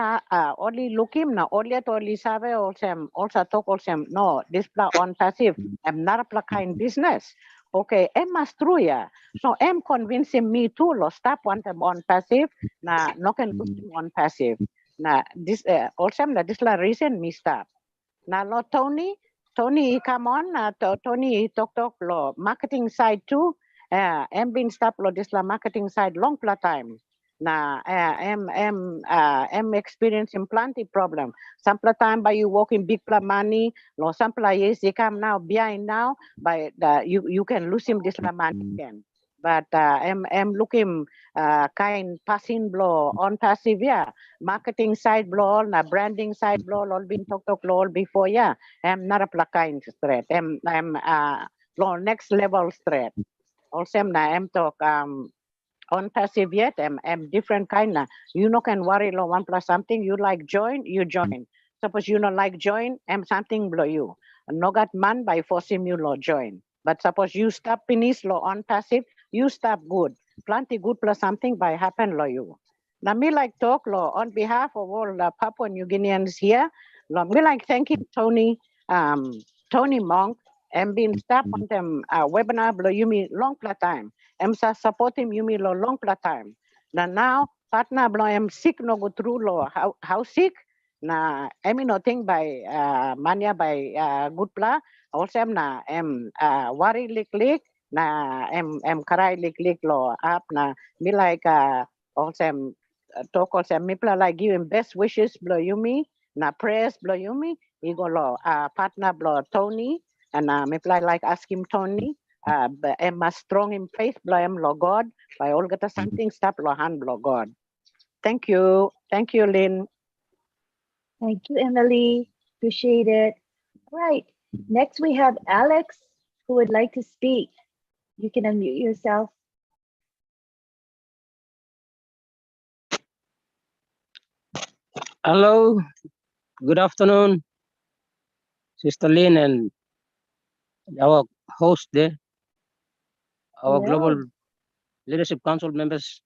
only look him na only sabe also talk also no this pla on passive am not pla kind business okay em mastruya so em convincing me to lo stop one them on passive na no can lose him on passive na this also na this la reason me stop na lo Tony, come on. Tony, talk lo marketing side too. Em been stop lo this la marketing side long time. Na em experiencing plenty problem. Some time by you working big money. Lo some yes they come now behind now. By you can lose him this la money again. But em looking kind passing blow on passive yeah. Marketing side blow na branding side blow all been talk all before yeah. I'm not a kind threat. I'm next level threat. Also, I'm talk on passive yet. I'm different kind na. You no can worry lo one plus something. You like join, you join. Suppose you not like join, I'm something blow you. No got man by forcing you lo join. But suppose you stop finish lo on passive, you stop good. Plenty good plus something by happen lo you. Now me like talk lo on behalf of all Papua New Guineans here. Lo me like thank you Tony Monk and being stop on them webinar blow you me long time. I'm support him you me lo long time. Now partner blow I'm sick no go through lo how sick na I mean nothing by mania by good pla also na worry lick na em karai lick lo up na me like also talk also me pla like give him best wishes blow you me na prayers blow you me he go lo partner blow Tony and me pla like ask him Tony am strong in faith blow him lo God by all get something stop lo hand blow God. Thank you Lynn. Thank you, Emily. Appreciate it. All right. Next, we have Alex who would like to speak. You can unmute yourself. Hello, good afternoon, Sister Lynn and our host there, our Hello. Global Leadership Council members.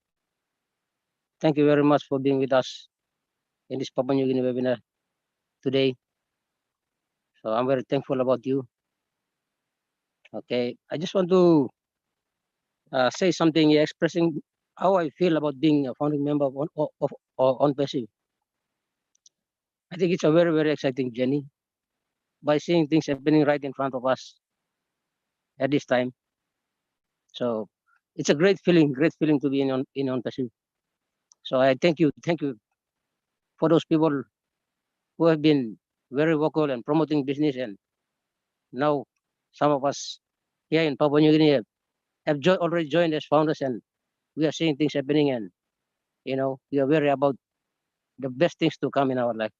Thank you very much for being with us in this Papua New Guinea webinar today. So I'm very thankful about you. Okay, I just want to say something expressing how I feel about being a founding member of OnPassive. I think it's a very, very exciting journey by seeing things happening right in front of us at this time. So it's a great feeling to be in OnPassive. So I thank you for those people who have been very vocal and promoting business, and now some of us here in Papua New Guinea have already joined as founders, and we are seeing things happening, and we are worried about the best things to come in our life.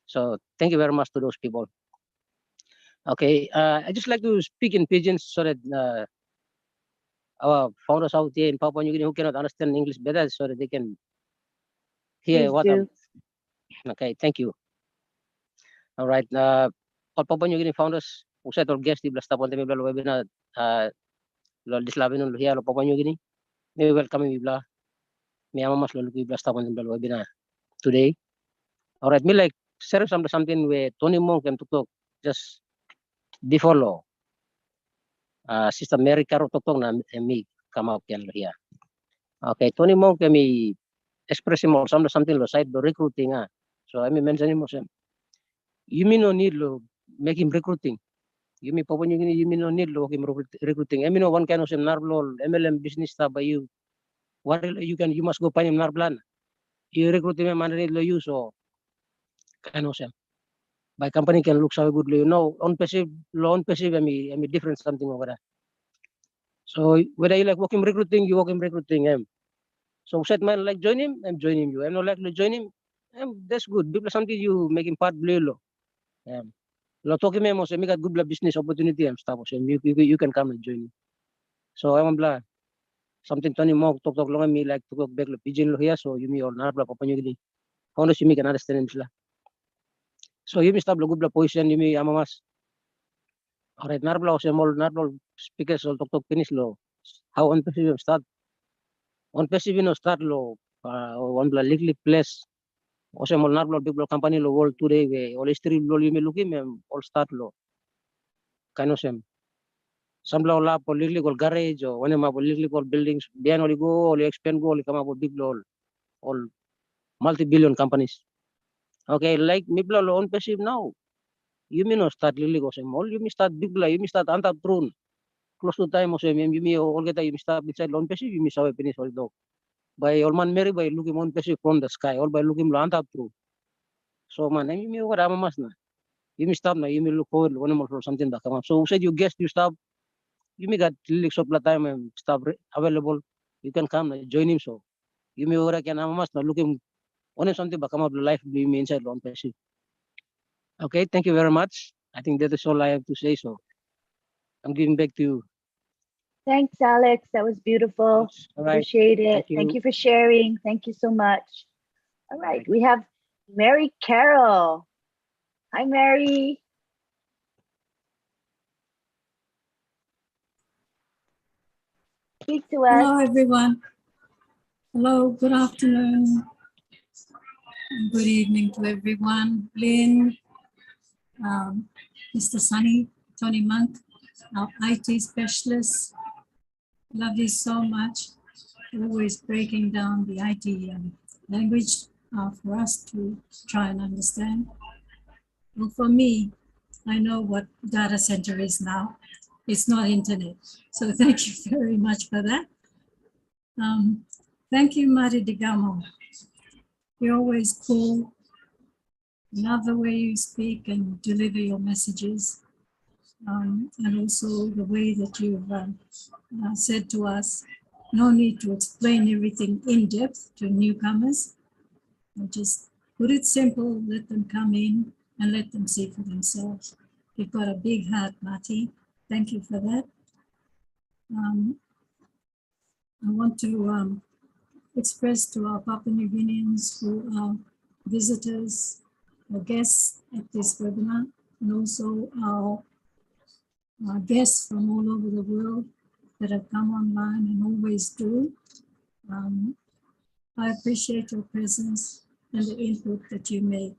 So thank you very much to those people. Okay, I just like to speak in pidgin so that our founders out here in Papua New Guinea who cannot understand English better, so that they can hear Please what do. Okay, thank you. All right, all Papua New Guinea founders, usai tol guest di belas tahun temi belah webinar lo dislabin lo here lo Papua New Guinea. May welcome me belah. Me ama mas lo belas tahun temi belah webinar today. All right, me like share something where Tony Monk and Tuktok just before lo. Sister Mary Caro Tuktok na me come out yan lo here. Okay, Tony Monk me expressing more something lo side lo recruiting So I mention him also. You mean no need lo make him recruiting. You mean Papua New Guinea, you mean no need lo him recruiting. I mean no one kind of narlo MLM business stuff by you. What you must go find him narblan. You recruit him man lo you so kind of by company can look so good lo on passive I mean different something over there. So whether you like working recruiting, you work him recruiting So said man like join him, I'm joining you. I'm not like to join him. That's good. People something you make him part blue lo. Lo talking me mo say me got good business opportunity and stuff. So you can come and join me. So I'm blah something Tony Monk talk long me like to go back lo pigeon lo here. So you me all narbla Papua New Guinea. How does you make an understand him? So you me stop lo good position you me amamas. All right, narbla o narbla speakers all talk finish lo. How on passive start? On passive no start lo on blah likely place. Also mol narbla big company lo world today we all history lo you me looking all start lo. Kind of same. Some la politically called garage or when ma politically called buildings, then only go, only expand go, only come up with big all multi-billion companies. Okay, like Mibla own passive now. You may not start really go some all, you may start big you may start anta prune. Close to time also you may all get you may start beside loan passive, you may saw a finish all dog. By all man marry by looking on passive from the sky, all by looking anta prune. So man, you may what I'm na. You may stop now, you may look forward one more something that come up. So said you guess you stop. You may got lyrics of time and stuff available. You can come and join him. So you may work and I'm not looking on something but come up life be me inside long passive. Okay, thank you very much. I think that is all I have to say. So I'm giving back to you. Thanks, Alex. That was beautiful. All right. Appreciate it. Thank you. Thank you for sharing. Thank you so much. All right, we have Mary Carroll. Hi, Mary. Speak to us. Hello, everyone. Hello, good afternoon. And good evening to everyone. Lynn, Mr. Sunny, Tony Monk, our IT specialist. Love you so much. Always breaking down the IT language for us to try and understand. Well, for me, I know what data center is now. It's not internet. So thank you very much for that. Thank you, Mari Digamo. You're always cool. Love the way you speak and deliver your messages. And also the way that you've said to us, no need to explain everything in depth to newcomers. Just put it simple, let them come in and let them see for themselves. You've got a big heart, Marty. Thank you for that. I want to express to our Papua New Guineans who are visitors or guests at this webinar, and also our guests from all over the world that have come online and always do. I appreciate your presence and the input that you make.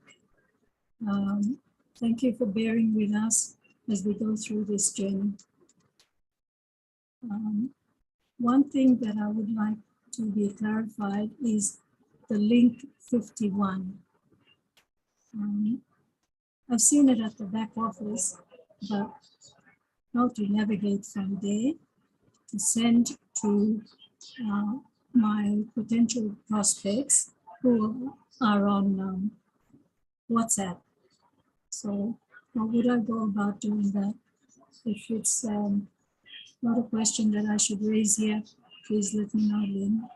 Thank you for bearing with us as we go through this journey. One thing that I would like to be clarified is the link 51. I've seen it at the back office, but how to navigate from there to send to my potential prospects who are on WhatsApp. So how would I go about doing that? If it's not a question that I should raise here, please let me know, Lynn.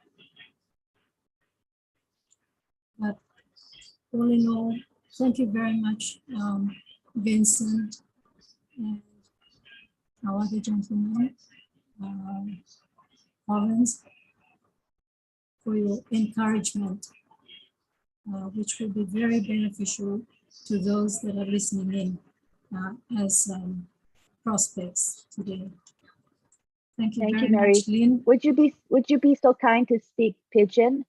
But all in all, thank you very much, Vincent and our other gentleman, Collins, for your encouragement, which will be very beneficial to those that are listening in as prospects today. Thank you very Mary. much, Lynn. Would you be so kind to speak Pidgin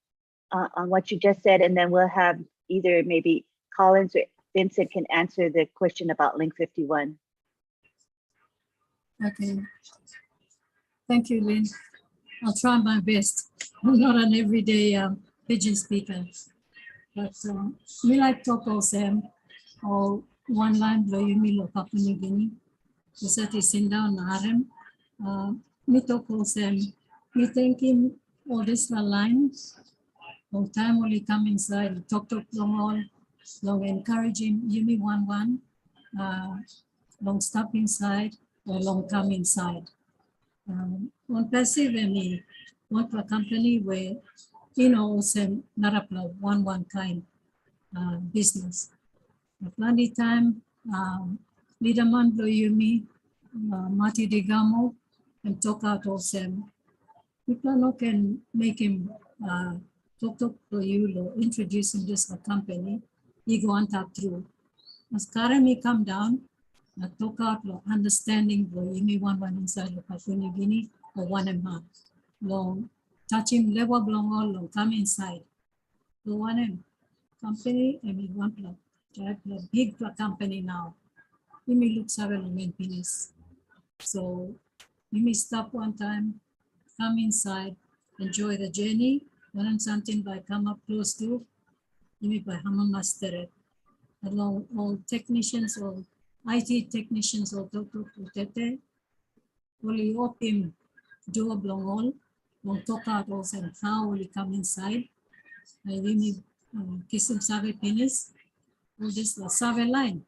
on what you just said, and then we'll have either maybe Collins or Vincent can answer the question about link 51. Okay. Thank you, Lynn. I'll try my best. I'm not an everyday Pidgin speaker, but me like toko Sam or one line blow you me lo Papua New Guinea. Isati sinda na harem. Me toko Sam. Me thinking all this lines. Long time only come inside, talk long all, long encouraging, you me one, long stop inside or long come inside. On passive me, one for a company where, you know, some not a one kind business. Plenty time, leader man blow you me, Mati Digamo, and talk out also. People no can make him talk to you, introducing this company, you go on tap through. As Karami come down, talk out understanding you may one inside of Papua New Guinea or 1.5. Long touching level long all long come inside. The one company, I mean one big company now. You may look several main penis. So you may stop one time, come inside, enjoy the journey. When something by come up close to, you may by Hama master it. Along all technicians or IT technicians or Dr. Udate, will you open door long all, long talk out also and how will you come inside? I really kiss him save penis, all this the save line.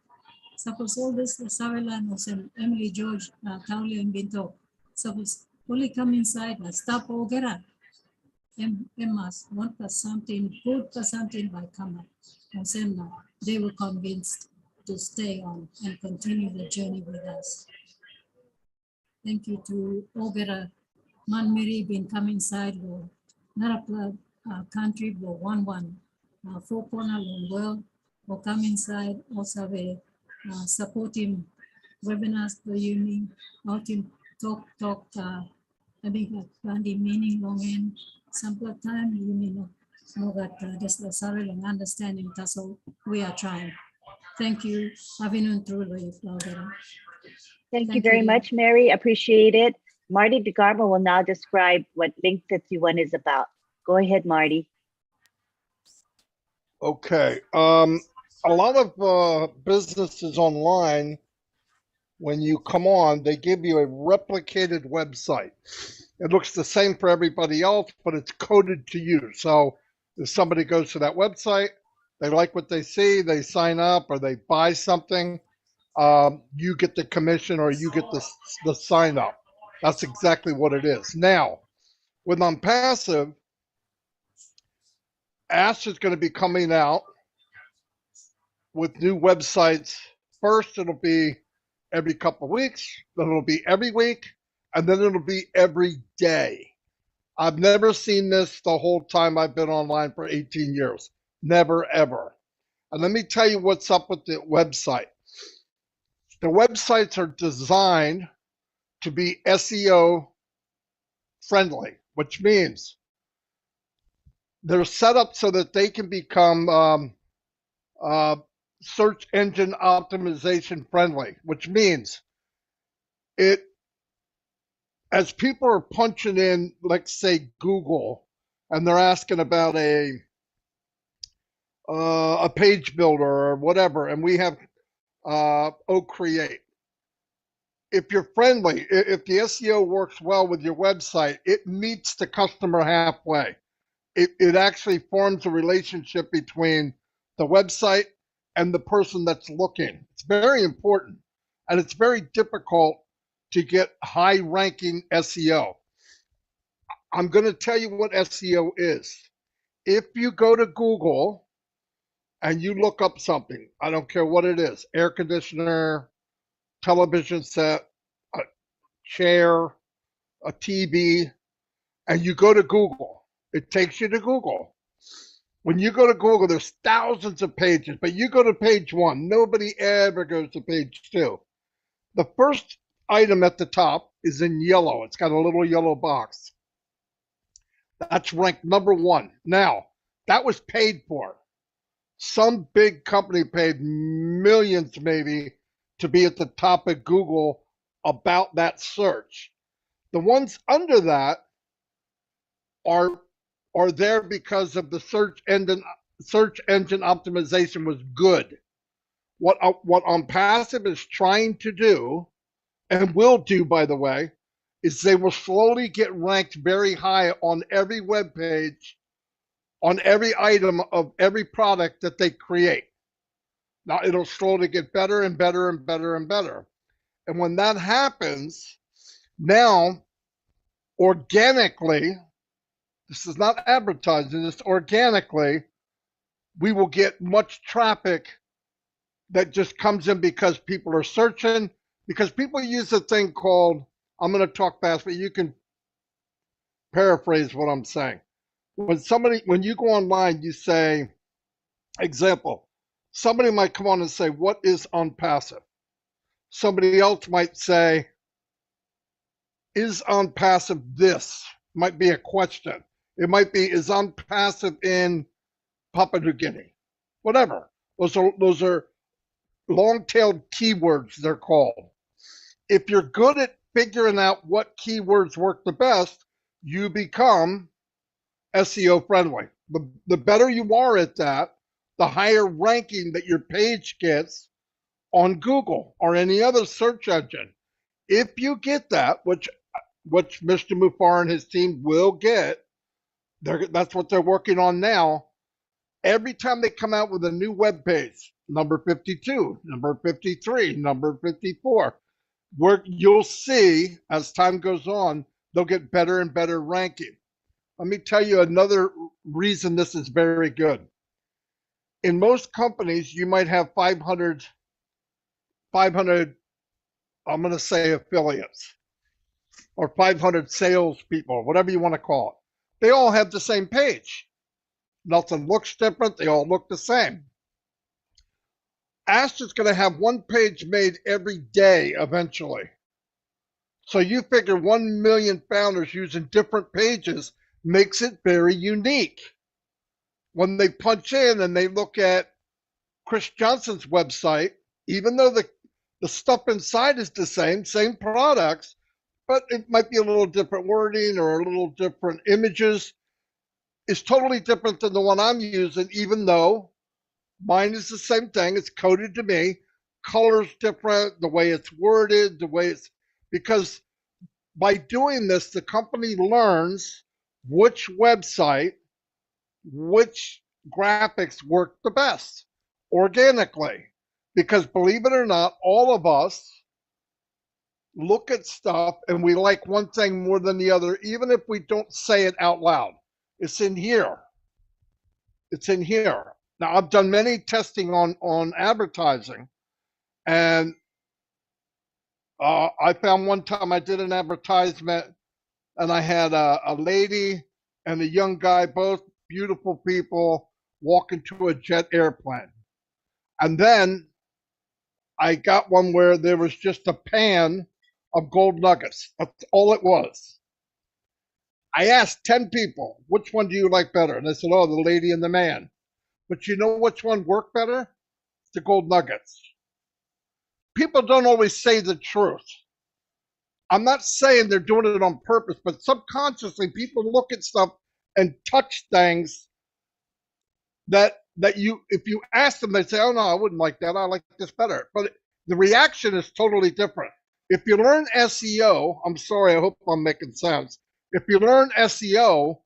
Suppose all this the save line also Emily George, Tauli and Binto. Suppose only come inside, stop over. Emmas want for something good for something by coming. And then they were convinced to stay on and continue the journey with us. Thank you to Ogera Manmiri been come inside or Narapla country or one four corner world or come inside also a supporting webinars for you out in talk I think planning meaning long in some time you may know that just the sorrow and understanding that's all we are trying. Thank you. Thank you very much, Mary. Appreciate it. Marty DeGarmo will now describe what link 51 is about. Go ahead, Marty. Okay. A lot of businesses online, when you come on, they give you a replicated website. It looks the same for everybody else, but it's coded to you. So if somebody goes to that website, they like what they see, they sign up or they buy something, you get the commission or you get the sign up. That's exactly what it is. Now, with Unpassive, Ash is going to be coming out with new websites. First, it'll be every couple of weeks, then it'll be every week, and then it'll be every day. I've never seen this the whole time I've been online for 18 years. Never, ever. And let me tell you what's up with the website. The websites are designed to be SEO friendly, which means they're set up so that they can become search engine optimization friendly, which means as people are punching in, let's say Google, and they're asking about a page builder or whatever, and we have Create. If you're friendly, if the SEO works well with your website, it meets the customer halfway. It actually forms a relationship between the website and the person that's looking. It's very important, and it's very difficult to get high ranking SEO. I'm going to tell you what SEO is. If you go to Google and you look up something, I don't care what it is, air conditioner, television set, a chair, a TV, and you go to Google, it takes you to Google. When you go to Google, there's thousands of pages, but you go to page 1. Nobody ever goes to page 2. The first item at the top is in yellow. It's got a little yellow box. That's ranked number 1. Now, that was paid for. Some big company paid millions maybe to be at the top of Google about that search. The ones under that are there because of the search engine optimization was good. What OnPassive is trying to do, and will do, by the way, is they will slowly get ranked very high on every web page, on every item of every product that they create. Now it'll slowly get better and better and better and better. And when that happens, now organically, this is not advertising, this organically, we will get much traffic that just comes in because people are searching, because people use a thing called, I'm going to talk fast, but you can paraphrase what I'm saying. When you go online, you say, example, somebody might come on and say, what is OnPassive? Somebody else might say, is OnPassive this? Might be a question. It might be, is OnPassive in Papua New Guinea? Whatever. Those are long-tailed keywords, they're called. If you're good at figuring out what keywords work the best, you become SEO friendly. The better you are at that, the higher ranking that your page gets on Google or any other search engine. If you get that, which Mr. Mufar and his team will get, that's what they're working on now. Every time they come out with a new web page, number 52, number 53, number 54, where you'll see as time goes on, they'll get better and better ranking. Let me tell you another reason this is very good. In most companies, you might have 500, I'm going to say affiliates, or 500 salespeople, whatever you want to call it. They all have the same page. Nothing looks different. They all look the same. Astra's going to have one page made every day eventually. So you figure 1 million founders using different pages makes it very unique. When they punch in and they look at Chris Johnson's website, even though the stuff inside is the same products, but it might be a little different wording or a little different images, it's totally different than the one I'm using, even though mine is the same thing. It's coded to me. Color's different, the way it's worded, because by doing this, the company learns which website, which graphics work the best organically. Because believe it or not, all of us look at stuff and we like one thing more than the other, even if we don't say it out loud. It's in here. It's in here. Now, I've done many testing on advertising, and I found one time I did an advertisement, and I had a lady and a young guy, both beautiful people, walk into a jet airplane. And then I got one where there was just a pan of gold nuggets. That's all it was. I asked 10 people, which one do you like better? And they said, oh, the lady and the man. But you know which one worked better? The gold nuggets. People don't always say the truth. I'm not saying they're doing it on purpose, but subconsciously people look at stuff and touch things that you, if you ask them, they say, oh no, I wouldn't like that. I like this better. But the reaction is totally different. If you learn SEO, I'm sorry, I hope I'm making sense. If you learn SEO,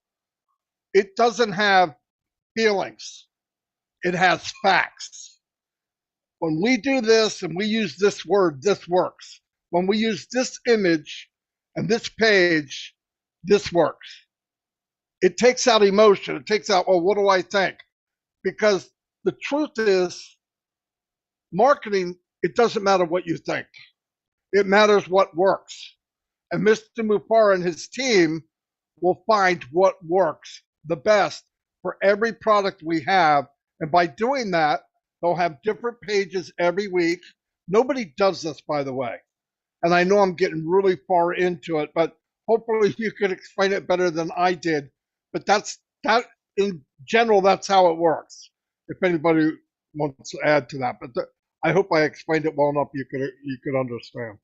it doesn't have feelings. It has facts. When we do this and we use this word, this works. When we use this image and this page, this works. It takes out emotion. It takes out, oh, what do I think? Because the truth is, marketing, it doesn't matter what you think. It matters what works. And Mr. Mufara and his team will find what works the best for every product we have. And by doing that, they'll have different pages every week. Nobody does this, by the way. And I know I'm getting really far into it, but hopefully you could explain it better than I did. But that in general, that's how it works. If anybody wants to add to that, but I hope I explained it well enough you could understand.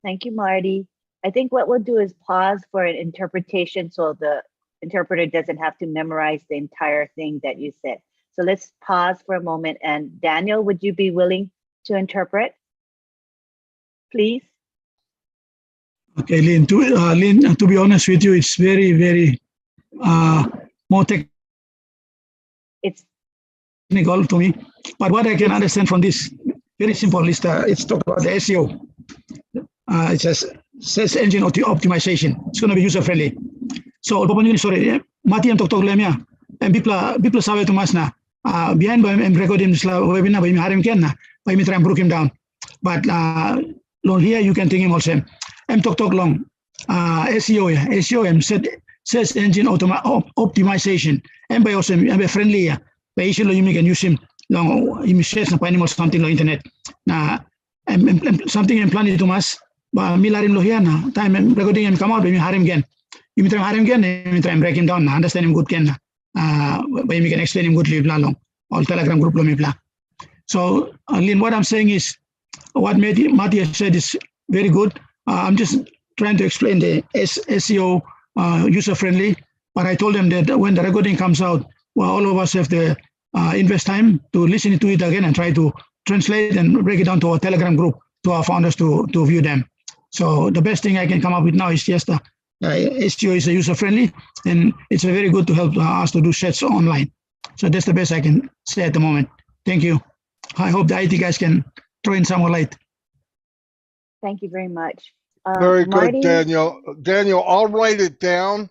Thank you, Marty. I think what we'll do is pause for an interpretation so the interpreter doesn't have to memorize the entire thing that you said. So let's pause for a moment. And Daniel, would you be willing to interpret, please? Okay, Lynn, to be honest with you, it's very, very more It's technical to me. But what I can understand from this, very simple list, it's talk about the SEO. It says search engine optimization. It's going to be user friendly. So, sorry, Mati yang tok lemnya, and people sabe tu mas na. Behind by I'm recording this webinar by me harim ken na, by me try and break him down. But long here you can think him also. I'm talk long. SEO ya, SEO search engine optimization. And by also I'm friendly ya. By issue you can use him long. You share something on internet. Na something I'm planning to mas. Ba milarim lohiana time recording him come out by me harim ken. You try harim ken, you try break him down. Understand him good ken. By me can explain him good long. All Telegram group lo me bla. So Lynn, what I'm saying is what Mati said is very good. I'm just trying to explain the SEO user friendly. But I told them that when the recording comes out, well, all of us have to invest time to listen to it again and try to translate and break it down to our Telegram group to our founders to view them. So the best thing I can come up with now is just SEO is a user friendly, and it's very good to help us to do sets online. So that's the best I can say at the moment. Thank you. I hope the IT guys can throw in some more light. Thank you very much. Very Marty? good, Daniel. Daniel, I'll write it down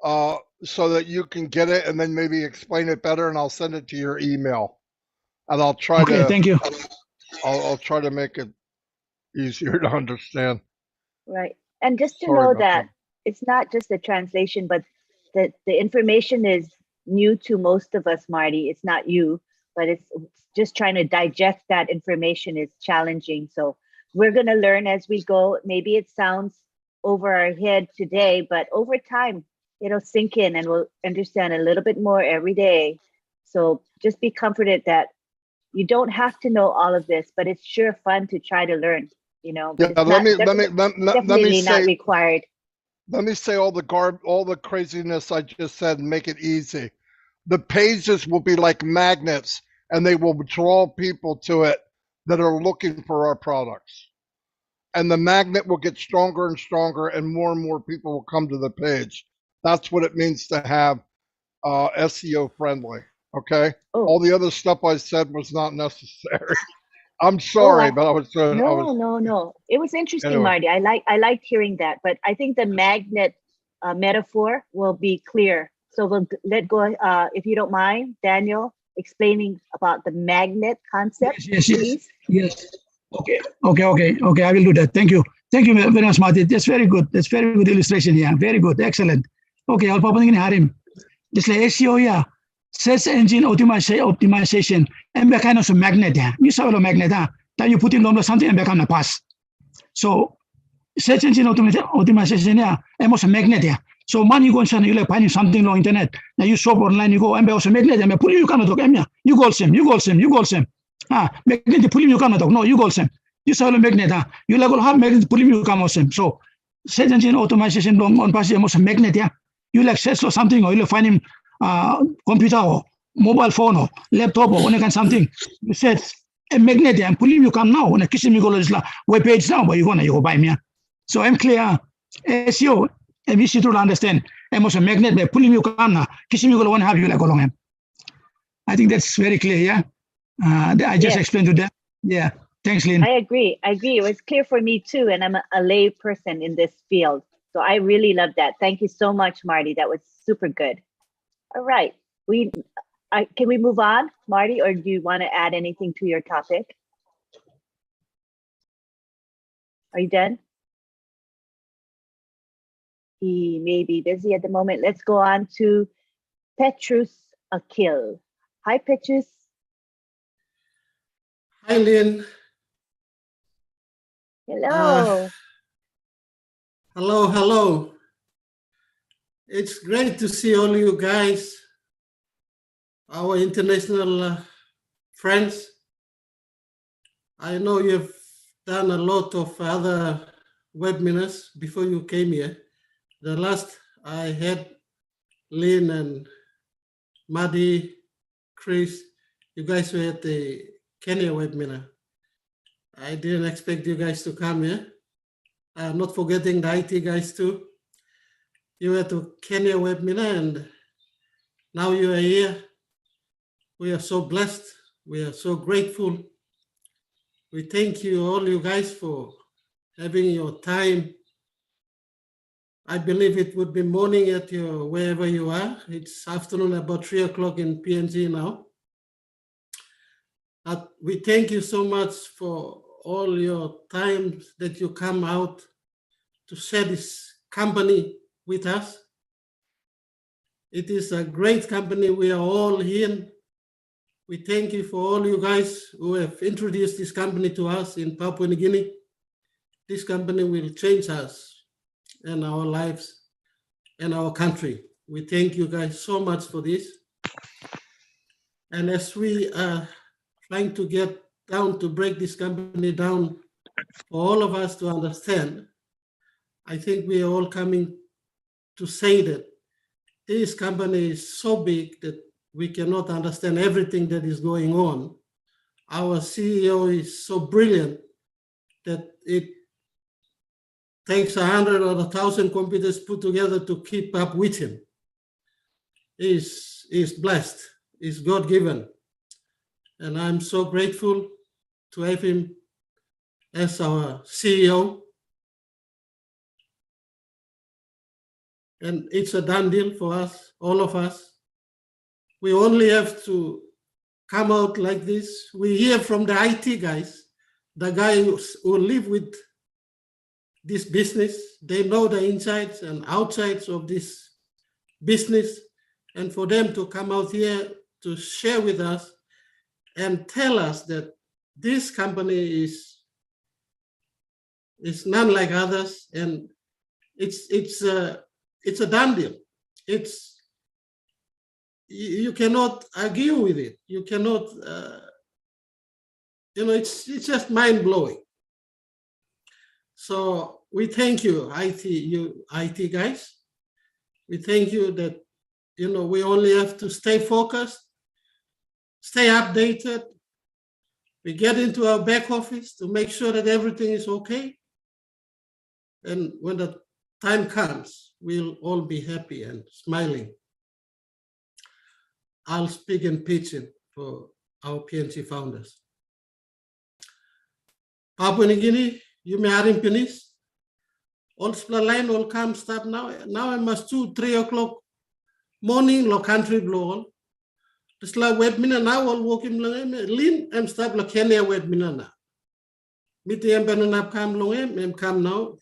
so that you can get it and then maybe explain it better, and I'll send it to your email. And I'll try Okay, thank you. I'll try to make it easier to understand. Right. And just to Sorry know about that it's not just the translation, but the information is new to most of us, Marty. It's not you, but it's just trying to digest that information is challenging. So we're going to learn as we go. Maybe it sounds over our head today, but over time, it'll sink in and we'll understand a little bit more every day. So just be comforted that you don't have to know all of this, but it's sure fun to try to learn, you know. But Yeah, it's definitely not say required. let me say all the craziness I just said and make it easy. The pages will be like magnets and they will draw people to it that are looking for our products. And the magnet will get stronger and stronger and more people will come to the page. That's what it means to have SEO friendly. Okay. Oh. All the other stuff I said was not necessary. I'm sorry, but I was No. It was interesting, Anyway. Marty. I liked hearing that, but I think the magnet metaphor will be clear. So we'll let go, if you don't mind, Daniel, explaining about the magnet concept, Yes, yes, please? yes. Okay. I will do that. Thank you very much, Marty. That's very good. That's very good illustration. Yeah, very good. Excellent. Okay, I'll pop in Harim. Just like SEO, yeah. Search engine optimization. And be kind of a magnet. Yeah, you saw a magnet. Then you put in something and become a pass. So search engine optimization, yeah, almost a magnet. Yeah. So man, you go and you like finding something on internet. Now you shop online, you go and be also magnet. And pull you cannot talk. You go same. Magnet pull you cannot talk. No, you go same. You saw a magnet. You like all have magnet pull you come same. So search engine optimization on pass almost a magnet. Yeah. You like search or something, or you like finding computer or mobile phone or laptop or any kind something. You said a magnet and pull you come now. When a kissing you go to web page now, but you go buy me. So I'm clear. SEO. And we should understand. I'm also a magnet by pulling you can kissing you go one have you like along him. I think that's very clear. Yeah. I just explained to them. Yeah. Thanks, Lynn. I agree. It was clear for me too, and I'm a lay person in this field, so I really love that. Thank you so much, Marty. That was super good. All right, can we move on, Marty, or do you want to add anything to your topic? Are you done? He may be busy at the moment. Let's go on to Petrus Akil. Hi, Petrus. Hi, Lynn. Hello. Hello. It's great to see all you guys, our international friends. I know you've done a lot of other webinars before you came here. The last I had Lynn and Maddie, Chris, you guys were at the Kenya webinar. I didn't expect you guys to come here. Not forgetting the IT guys too. You were to Kenya webinar and now you are here. We are so blessed. We are so grateful. We thank you, all you guys, for having your time. I believe it would be morning at your wherever you are. It's afternoon, about 3 o'clock in PNG now. We thank you so much for all your time that you come out to share this company with us. It is a great company. We are all here. We thank you for all you guys who have introduced this company to us in Papua New Guinea. This company will change us and our lives and our country. We thank you guys so much for this. And as we are trying to get down to break this company down for all of us to understand, I think we are all coming to say that this company is so big that we cannot understand everything that is going on. Our CEO is so brilliant that it takes 100 or 1,000 computers put together to keep up with him. He's blessed, he's God-given. And I'm so grateful to have him as our CEO. And it's a done deal for us, all of us. We only have to come out like this. We hear from the IT guys, the guys who live with this business. They know the insides and outsides of this business. And for them to come out here to share with us and tell us that this company is none like others, and it's a done deal. You cannot argue with it. You cannot, it's just mind blowing. So we thank you, IT guys. We thank you that, we only have to stay focused, stay updated. We get into our back office to make sure that everything is okay. And when the time comes, we'll all be happy and smiling. I'll speak in Pidgin for our PNG founders. Papua New Guinea, you may have Pinis. All split line will come start now. Now I must 2-3 o'clock morning, lo country blow. Tisla wet mina na wal wokim lang lin em stop la Kenya wet mina na. Miti em banana kam long em kam now.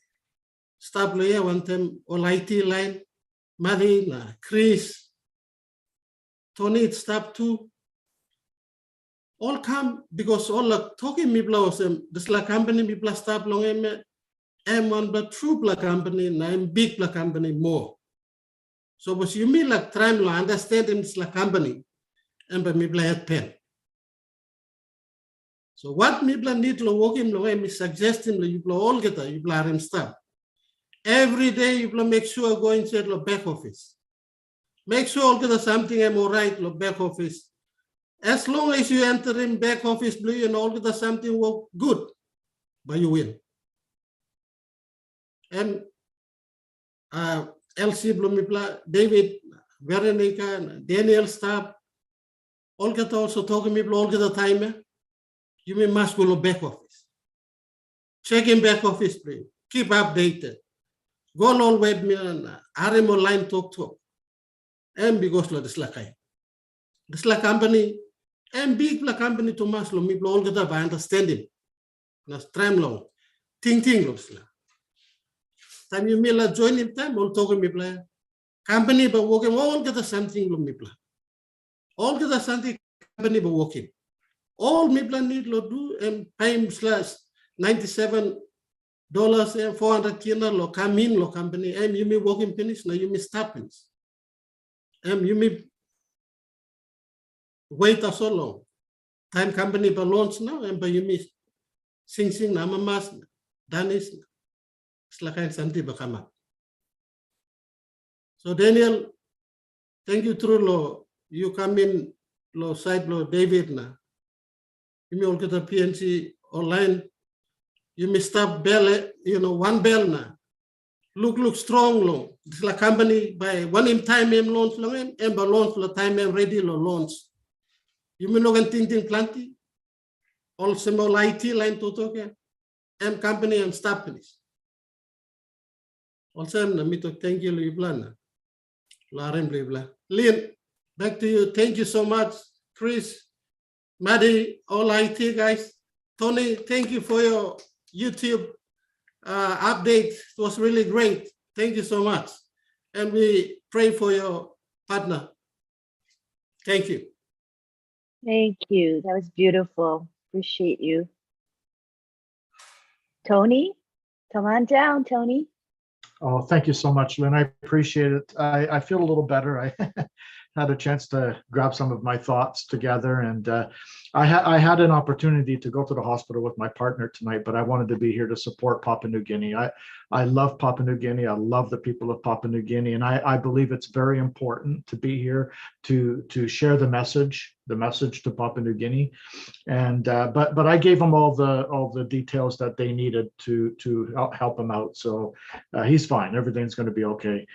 Stop la ya one time all IT line. Madi na Chris. Tony it stop too. All come because all the talking me blows them. This la company me plus stop long em one but true la company na em big la company more. So was you mean like trying to understand this la company and by me head pen. So what me need to work him me suggesting you all get you him stop. Every day you make sure go inside the back office. Make sure all get something I'm all right the back office. As long as you enter in back office blue and all get something work good, but you win. And LC Blumipla, David, Veronica, Daniel staff, all get also talking people all get the time. You may must go to back office. Check in back office, please. Keep updated. Go all web me and RM online talk. And because of this lakai. This la company and big la company to maslo me all get up understanding. Na stram long. Ting looks like. Time you may la join in time, all talking me play. Company but working all get something me play. All get something company but working. All me plan need to do and pay slash $97 and 400 kina lo come in lo company and you may working finish now you may stop it. And you may wait so long. Time company but launch now and by you may sing namamas danis it's like something but come up. So Daniel, thank you through lo you come in lo side lo David na. You may all get a PNC online. You may stop bell, one bell na. Look strong long. It's like company by one in time launch long and by launch for time ready lo launch. You may know and think plenty. Also more IT line to talk company and stop finish. Also me to thank you Liblan. Lauren Libla. Lynn, back to you. Thank you so much, Chris. Maddie, all IT guys. Tony, thank you for your YouTube update. It was really great. Thank you so much. And we pray for your partner. Thank you. Thank you. That was beautiful. Appreciate you. Tony, come on down, Tony. Oh, thank you so much, Lynn. I appreciate it. I feel a little better. I had a chance to grab some of my thoughts together, and I had an opportunity to go to the hospital with my partner tonight, but I wanted to be here to support Papua New Guinea. I love Papua New Guinea. I love the people of Papua New Guinea, and I believe it's very important to be here to share the message to Papua New Guinea. And but I gave them all the details that they needed to help him out. So he's fine. Everything's going to be okay.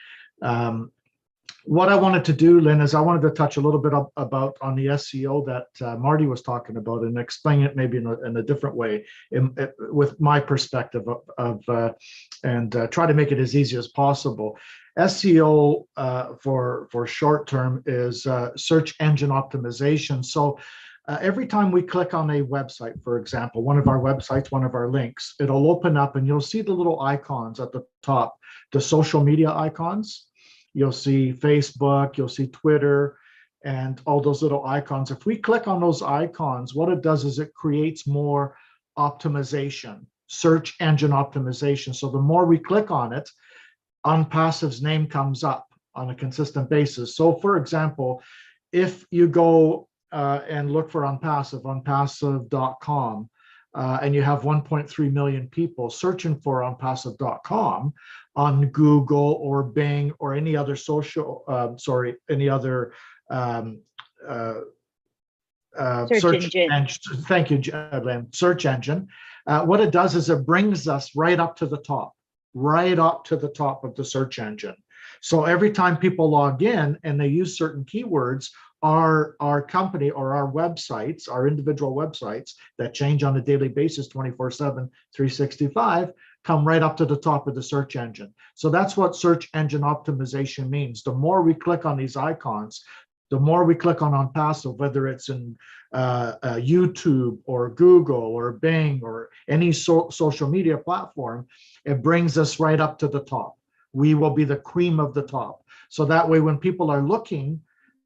What I wanted to do, Lynn, is I wanted to touch a little bit about on the SEO that Marty was talking about and explain it maybe in a different way with my perspective and try to make it as easy as possible. SEO for short term is search engine optimization. So every time we click on a website, for example, one of our websites, one of our links, it'll open up and you'll see the little icons at the top, the social media icons. You'll see Facebook, you'll see Twitter, and all those little icons. If we click on those icons, what it does is it creates more optimization, search engine optimization. So the more we click on it, Unpassive's name comes up on a consistent basis. So for example, if you go and look for unpassive.com, and you have 1.3 million people searching for unpassive.com on Google or Bing or any other any other search engine. Thank you, Lynn. Search engine. What it does is it brings us right up to the top of the search engine. So every time people log in and they use certain keywords, our company or our websites, our individual websites that change on a daily basis, 24/7, 365, come right up to the top of the search engine. So that's what search engine optimization means. The more we click on these icons, The more we click on passive, whether it's in YouTube or Google or Bing or any social media platform, it brings us right up to the top. We will be the cream of the top. So that way, when people are looking,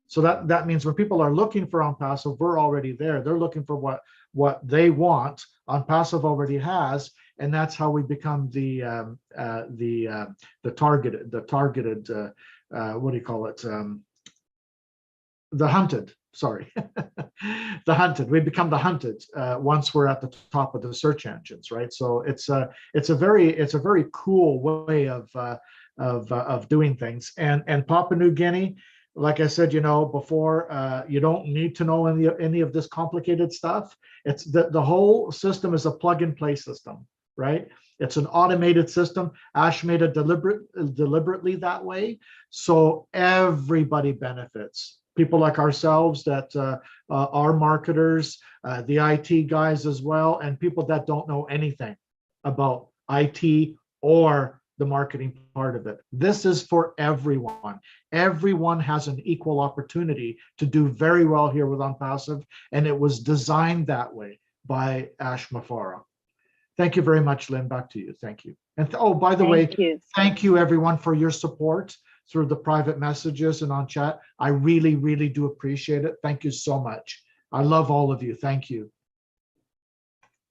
so that means when people are looking for OnPassive, we're already there. They're looking for what they want. OnPassive already has, and that's how we become the targeted. What do you call it? The hunted. Sorry, the hunted. We become the hunted once we're at the top of the search engines, right? So it's a very cool way of doing things. And Papua New Guinea, like I said, before, you don't need to know any of this complicated stuff. It's the whole system is a plug and play system, right? It's an automated system. Ash made it deliberately that way, so everybody benefits. People like ourselves that are marketers, the IT guys as well, and people that don't know anything about IT or the marketing part of it. This is for everyone. Everyone has an equal opportunity to do very well here with OnPassive, and it was designed that way by Ash Mafara. Thank you very much, Lynn. Back to you. Thank you. And oh, by the way, thank you everyone for your support through the private messages and on chat. I really, really do appreciate it. Thank you so much. I love all of you. Thank you.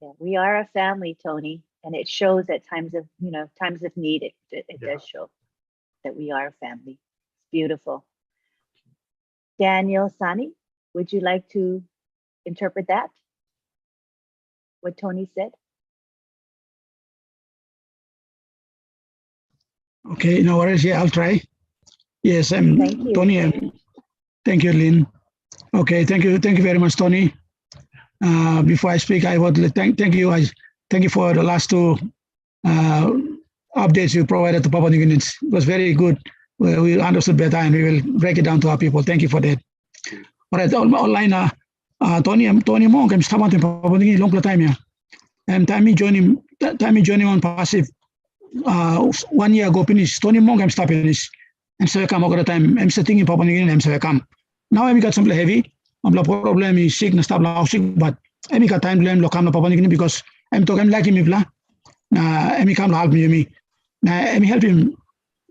Yeah, we are a family, Tony, and it shows at times of need. It does show that we are a family. It's beautiful. Daniel Sani, would you like to interpret that? What Tony said? Okay, no worries. Yeah, I'll try. Yes, Tony. Thank you, Lynn. Okay, thank you very much, Tony. Before I speak, I would thank you. Thank you for the last two updates you provided to Papua New Guinea. It was very good. We understood better, and we will break it down to our people. Thank you for that. All right, online. Tony Monk, I'm starting in Papua New Guinea long time here. And time joining OnPassive 1 year ago. Finish Tony Monk, I'm stopping this. And so I come over the time. I'm sitting in Papua New Guinea. I'm so I come. Now I got something heavy. I'm problem is sick, na stop now sick, but I got time blame lo come to Papua New Guinea because I'm talking like him bla. Na I come help me. Na I help him.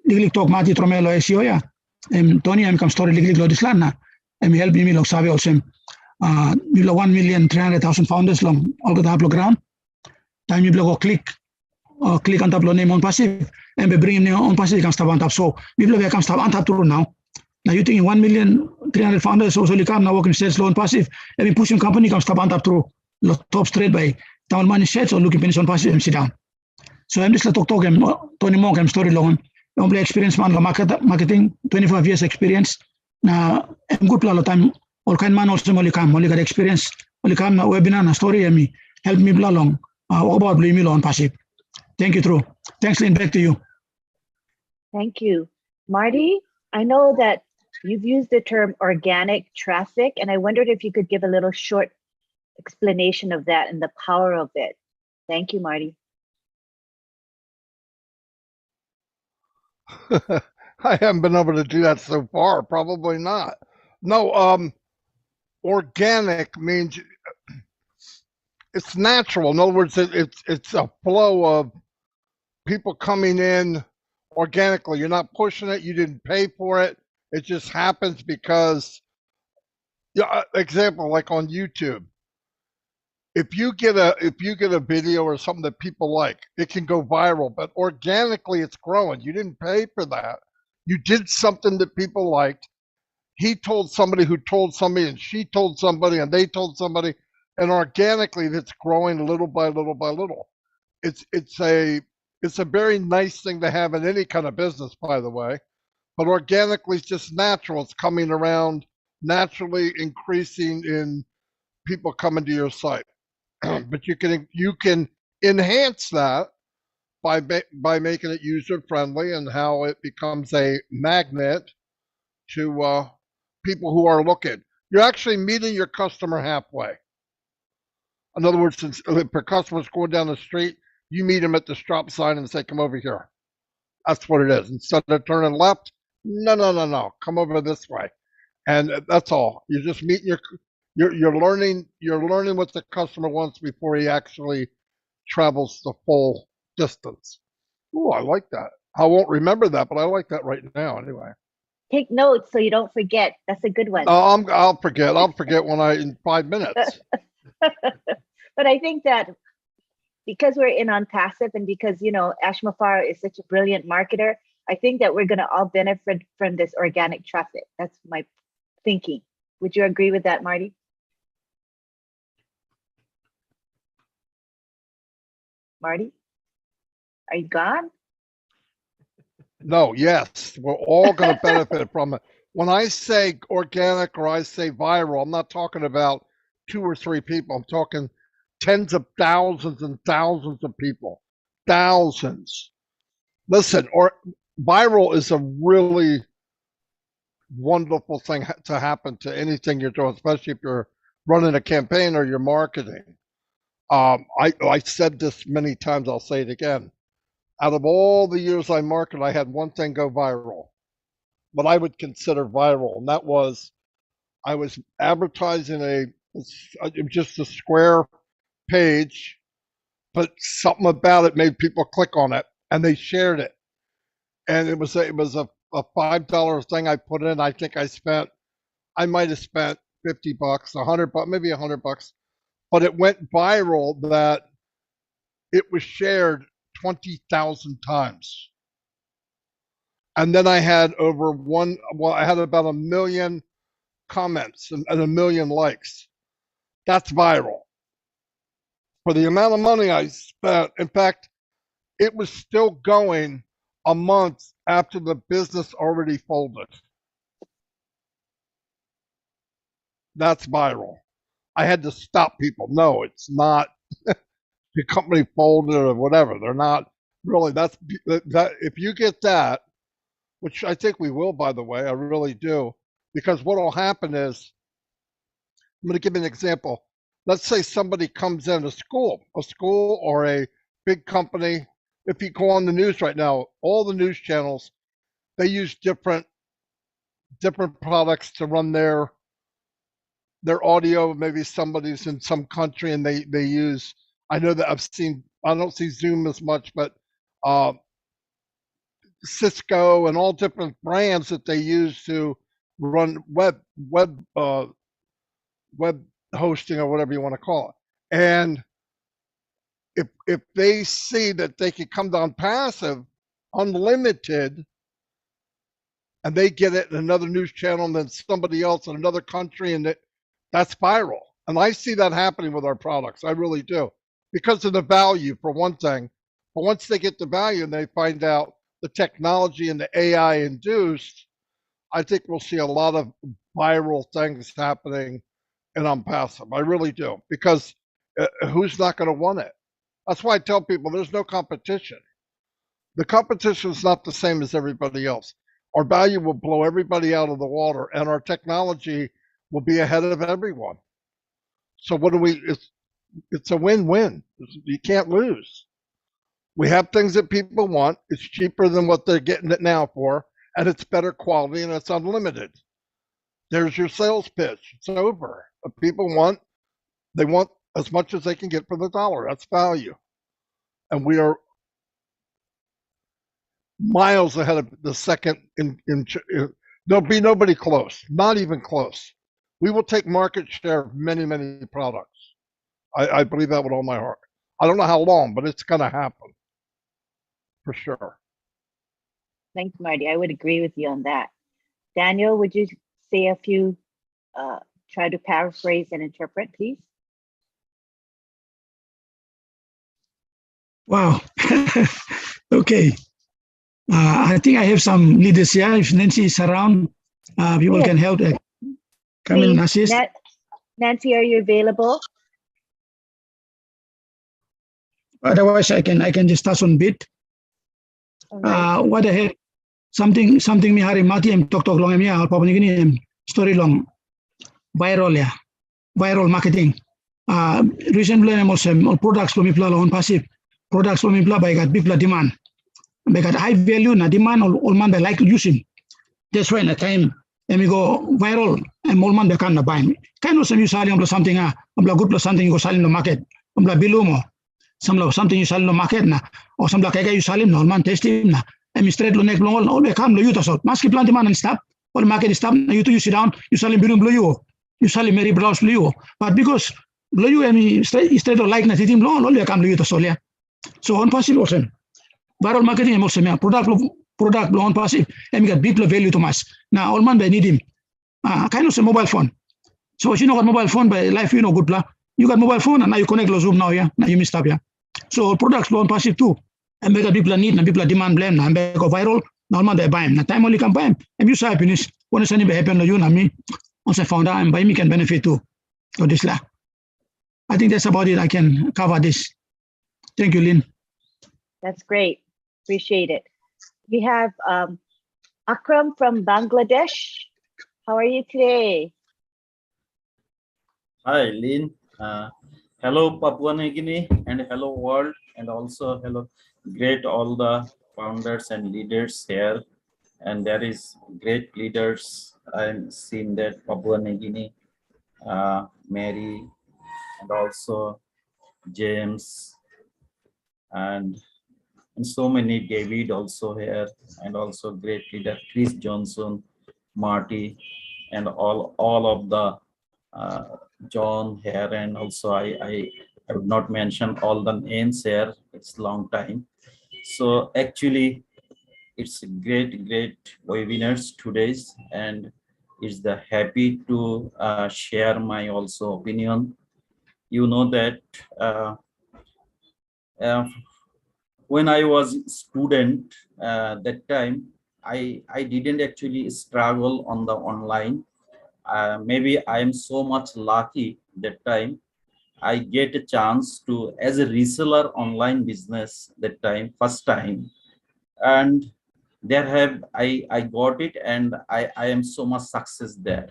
Liglig talk mati tromelo SEO ya. Tony I'm come story liglig lo dislan na. I help me lo sabi also. You 1,300,000 founders long all the program. Time you go click on top lo name OnPassive and be bring name OnPassive can stop on top. So we will come stop on top true now. Now you think 1,300,000 founders also come now working sales loan passive. Every pushing company comes stop on top through top straight by town money sets or looking finish OnPassive and sit down. So I'm just talk Tony Monk, I'm story long. I'm experience man marketing, 25 years experience. Now I'm good plan time all kind man also only got experience. Only come na webinar na story and me help me blah long. About blue me on passive. Thank you, True. Thanks, Lynn. Back to you. Thank you. Marty, I know that you've used the term organic traffic, and I wondered if you could give a little short explanation of that and the power of it. Thank you, Marty. I haven't been able to do that so far. Probably not. No, organic means it's natural. In other words, it's a flow of people coming in organically. You're not pushing it. You didn't pay for it. It just happens because, example, like on YouTube, if you get a video or something that people like, it can go viral, but organically it's growing. You didn't pay for that. You did something that people liked. He told somebody who told somebody, and she told somebody, and they told somebody, and organically it's growing little by little by little. It's a very nice thing to have in any kind of business, by the way. But organically, it's just natural. It's coming around naturally, increasing in people coming to your site. But you can enhance that by making it user friendly and how it becomes a magnet to people who are looking. You're actually meeting your customer halfway. In other words, if a customer's going down the street, you meet them at the stop sign and say, "Come over here." That's what it is. Instead of turning left, no, come over this way. And that's all. You're just meeting you're learning what the customer wants before he actually travels the full distance. Oh, I like that. I won't remember that, but I like that right now anyway. Take notes so you don't forget. That's a good one. No, I'll forget. I'll forget in 5 minutes. But I think that because we're in on passive and because, you know, Ash Mafara is such a brilliant marketer, I think that we're going to all benefit from this organic traffic. That's my thinking. Would you agree with that, Marty? Marty? Are you gone? No, yes, we're all going to benefit from it. When I say organic or I say viral, I'm not talking about 2 or 3 people. I'm talking tens of thousands and thousands of people. Thousands. Listen, or viral is a really wonderful thing to happen to anything you're doing, especially if you're running a campaign or you're marketing. I said this many times, I'll say it again. Out of all the years I marketed, I had one thing go viral, what I would consider viral, and that was I was advertising just a square page, but something about it made people click on it, and they shared it. And it was a $5 thing I put in. I think I might have spent $50, $100, maybe $100, but it went viral that it was shared 20,000 times. And then I had I had about 1 million comments and 1 million likes. That's viral. For the amount of money I spent, in fact, it was still going a month after the business already folded. That's viral. I had to stop people. No, it's not. The company folded or whatever. They're not really. That if you get that, which I think we will, by the way, I really do, because what will happen is, I'm going to give you an example. Let's say somebody comes in a school or a big company. If you go on the news right now, all the news channels, they use different products to run their audio. Maybe somebody's in some country and they use, I know that I don't see Zoom as much, but Cisco and all different brands that they use to run web hosting or whatever you want to call it. And if they see that they can come down passive, unlimited, and they get it in another news channel and then somebody else in another country, and that's viral. And I see that happening with our products. I really do. Because of the value, for one thing. But once they get the value and they find out the technology and the AI induced, I think we'll see a lot of viral things happening in Unpassive. I really do. Because who's not going to want it? That's why I tell people there's no competition. The competition is not the same as everybody else. Our value will blow everybody out of the water, and our technology will be ahead of everyone. So what do we? It's a win-win. You can't lose. We have things that people want. It's cheaper than what they're getting it now for, and it's better quality, and it's unlimited. There's your sales pitch. It's over. What people want, they want as much as they can get for the dollar. That's value. And we are miles ahead of the second. There'll be nobody close, not even close. We will take market share of many, many products. I believe that with all my heart. I don't know how long, but it's going to happen for sure. Thanks, Marty. I would agree with you on that. Daniel, would you say a few, try to paraphrase and interpret, please? Wow. Okay. I think I have some leaders here. If Nancy is around, people can help. Come in and assist. Nancy, are you available? Otherwise, I can just touch on a bit. Right. What I had, something mi hari mati em tok long em ya apa ni gini em story long viral ya, viral marketing. Recently em also products lo mi pla on passive products lo mi pla by got people demand. They got high value na demand all man they like to use him. That's why na time and we go viral, and more man bekan na buy. Kind of some you selling something, good plus something you go selling the market, bilumo, something you sell in the market na, or some kaya you selling no man testing na, and straight lo neck long all become lo you to so. Maski plant man and stop, or market stop, you sit down, you selling bilum blue you selling Mary Browse blue, but because blue and straight like na team long all become lo you to so yeah. So on passive also. Viral marketing also product on passive and get big value to mass. Now all man by need him. Kind of a mobile phone. So you know what mobile phone by life you know good blah. You got mobile phone and now you connect the Zoom now, yeah. Now you missed up, yeah. So products on passive too. And make a people need and people demand blame and make go viral. Now man they buy him. Now time only can buy him. And you say happiness. When it's anything happen to you and me, once I found out and buy me can benefit too. So this la. I think that's about it. I can cover this. Thank you, Lynn. That's great. Appreciate it. We have Akram from Bangladesh. How are you today? Hi, Lynn. Hello, Papua New Guinea, and hello, world, and also hello, great all the founders and leaders here. And there is great leaders. I'm seeing that Papua New Guinea, Mary, and also James, and so many, David also here, and also great leader Chris Johnson, Marty, and all of the John here, and also I would not mention all the names here. It's long time. So actually, it's a great webinars today's, and it's the happy to share my also opinion. You know that when I was student that time, I didn't actually struggle on the online. Maybe I am so much lucky that time I get a chance to as a reseller online business that time, first time. And there have I got it, and I am so much success there.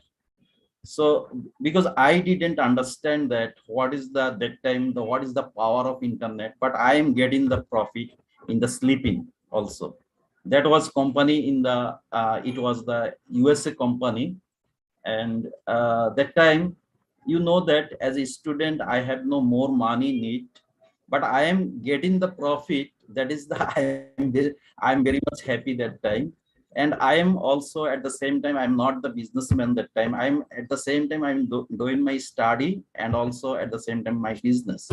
So because I didn't understand that what is that time what is the power of internet, but I am getting the profit in the sleeping also. That was company in the it was the USA company. And that time, you know that as a student I have no more money need, but I am getting the profit. That is the I'm very much happy that time. And I am also at the same time, I'm not the businessman that time. I'm at the same time I'm doing my study, and also at the same time my business.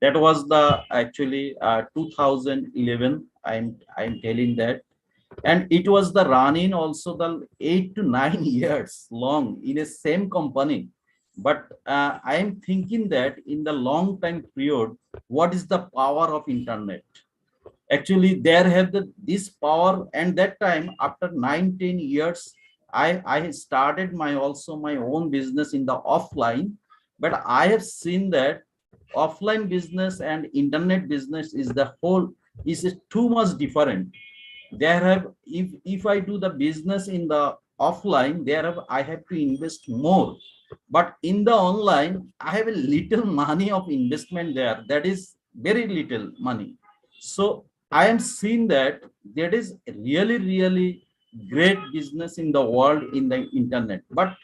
That was the actually 2011. I'm telling that. And it was the running also the 8 to 9 years long in a same company. But I am thinking that in the long time period, what is the power of internet? Actually, there have this power, and that time after 9-10 years, I started my own business in the offline. But I have seen that offline business and internet business is too much different. There have if I do the business in the offline, I have to invest more, but in the online I have a little money of investment there. That is very little money. So I am seeing that there is really great business in the world in the internet. But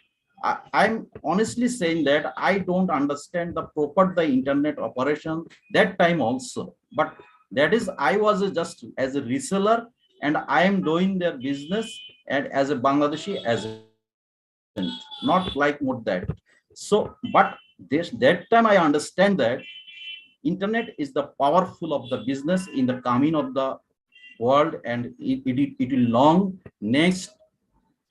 I'm honestly saying that I don't understand the proper the internet operation that time also. But that is I was just as a reseller, and I am doing their business and as a Bangladeshi agent, not like more that. So, but that time I understand that internet is the powerful of the business in the coming of the world, and it will next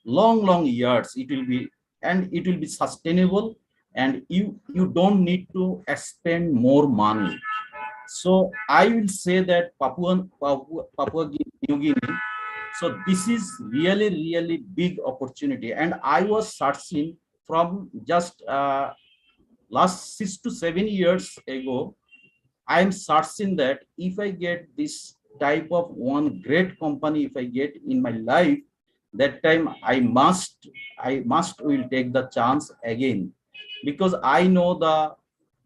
long years it will be, and it will be sustainable, and you don't need to spend more money. So I will say that Papua New Guinea. So this is really big opportunity, and I was searching from just last 6 to 7 years ago. I am searching that if I get this type of one great company, if I get in my life, that time I must will take the chance again, because I know the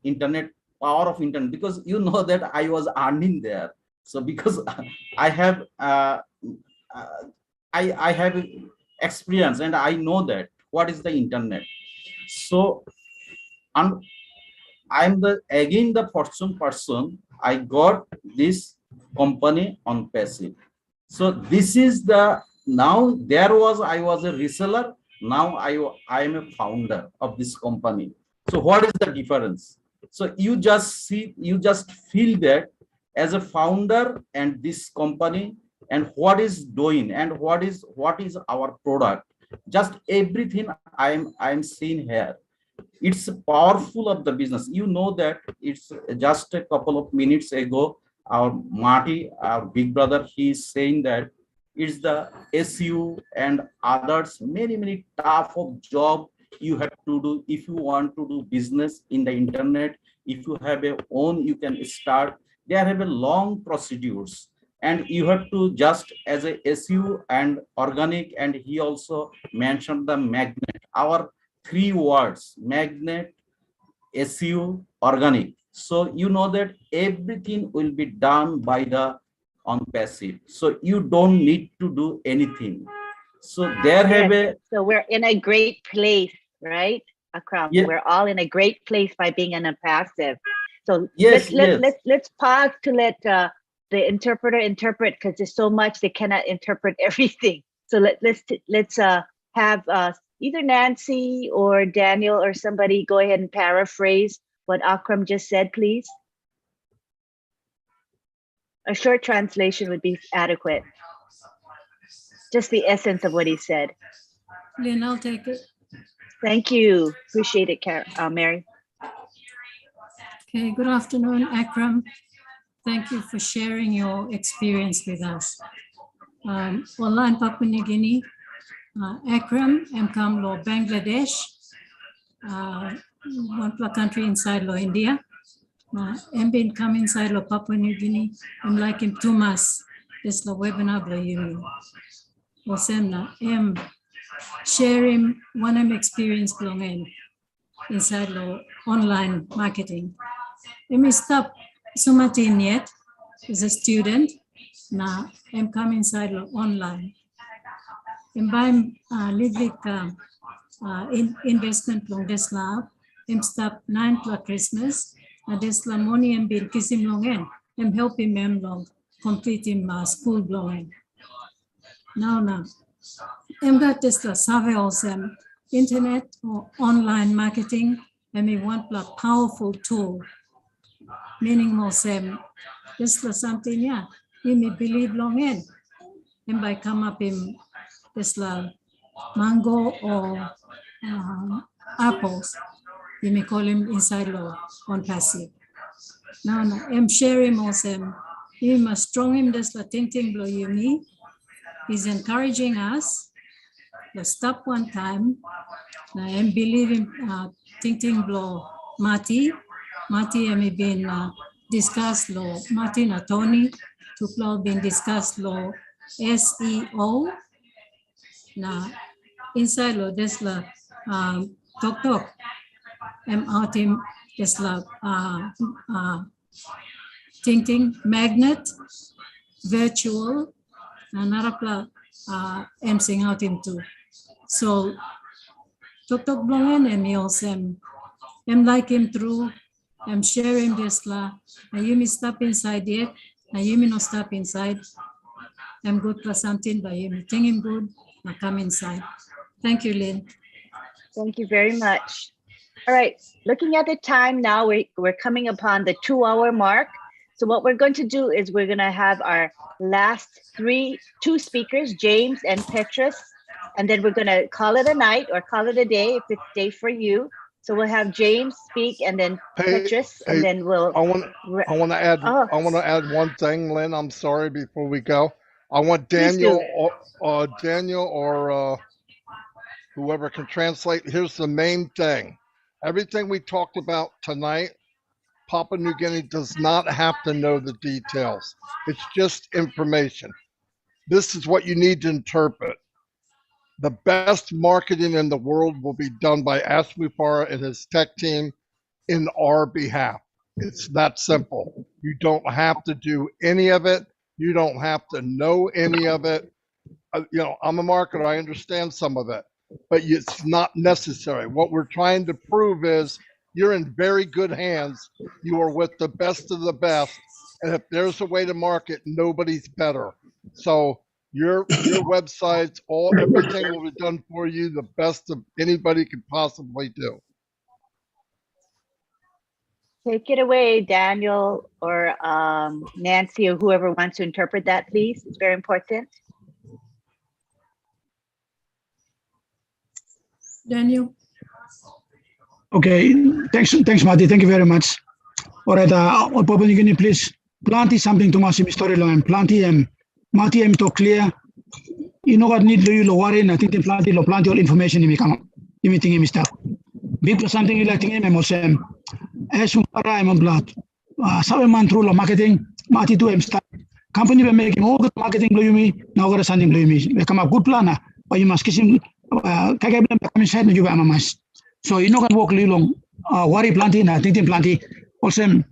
internet power of internet, because you know that I was earning there. So because I have I have experience, and I know that what is the internet. So, and I'm again the fortune person. I got this company on passive. So this is the, now there was, I was a reseller. Now I am a founder of this company. So what is the difference? So you just see, you just feel that as a founder and this company and what is doing and what is our product. Just everything I'm seeing here. It's powerful of the business. You know that it's just a couple of minutes ago, our Marty, our big brother, he's saying that it's the SU and others, many type of job you have to do if you want to do business in the internet. If you have a own, you can start. They have a long procedures, and you have to just as a SU and organic. And he also mentioned the magnet. Our three words: magnet, SU, organic. So you know that everything will be done by the on passive. So you don't need to do anything. So there have Yes. a, So we're in a great place, right, Akram? yeah, We're all in a great place by being in a passive. So yes, yes, let's pause to let the interpreter interpret, because there's so much they cannot interpret everything. So let's have either Nancy or Daniel or somebody go ahead and paraphrase what Akram just said, please. A short translation would be adequate. Just the essence of what he said. Lynn, I'll take it. Thank you. Appreciate it, Mary. Okay, good afternoon, Akram. Thank you for sharing your experience with us. Online Papua New Guinea, Akram, come lo Bangladesh, one country inside lo India. Been come inside lo Papua New Guinea, like him Tumas, this lo webinar lo yumi. Osemna, sharing one experience belonging inside lo online marketing. Stop sumatin yet is a student. Na come inside lo online. Buying lidlik investment long this lab. Stop 9 plus Christmas. This la money been kissing long end. Helping them long complete him school blowing. Now. Got this la survey also internet or online marketing. Want a powerful tool. Meaning more same. This was something, yeah. You may believe long in. And by come up in this mango or apples, you may call him inside law on passive. Now, I'm sharing more same. You must strong him this ting blow you me. He's encouraging us to stop one time. Now, I'm believing ting blow Mati. Mati have been discussed law. Martin and Tony to flow been discussed law SEO. Now inside law this la talk. Out him this la ting magnet virtual narapla sing out him too. So talk blongen also like him through. I'm sharing this la. Now you may stop inside yet. Now you may not stop inside. I'm good for something, but you may think I'm good. Now come inside. Thank you, Lynn. Thank you very much. All right, looking at the time now, we're coming upon the 2-hour mark. So what we're going to do is we're gonna have our last two speakers, James and Petrus, and then we're gonna call it a night or call it a day if it's day for you. So we'll have James speak and then Petrus, and then we'll. I want to add. Oh. I want to add one thing, Lynn. I'm sorry. Before we go, I want Daniel or whoever can translate. Here's the main thing. Everything we talked about tonight, Papua New Guinea does not have to know the details. It's just information. This is what you need to interpret. The best marketing in the world will be done by Asmupara and his tech team in our behalf. It's that simple. You don't have to do any of it. You don't have to know any of it. you know, I'm a marketer. I understand some of it, but it's not necessary. What we're trying to prove is you're in very good hands. You are with the best of the best. And if there's a way to market, nobody's better. So your websites, everything will be done for you the best of anybody could possibly do. Take it away, Daniel or Nancy or whoever wants to interpret that, please. It's very important. Daniel. Okay, thanks, Mati. Thank you very much. All right, Papua New Guinea, please. Planti something to Masi story long and planti Mati to clear. You know what need do you lo worry? I think the planti all information in me come up. You meeting him stuff. Big something you like to him and as you are blood. 7 months through marketing, Mati to him start. Company will make him all good marketing blue me. Now got a sending blue me. We come a good planner, but you must kiss him. Kagabam come inside you amamas. So you know can walk long. Worry planting, I think planting. Also,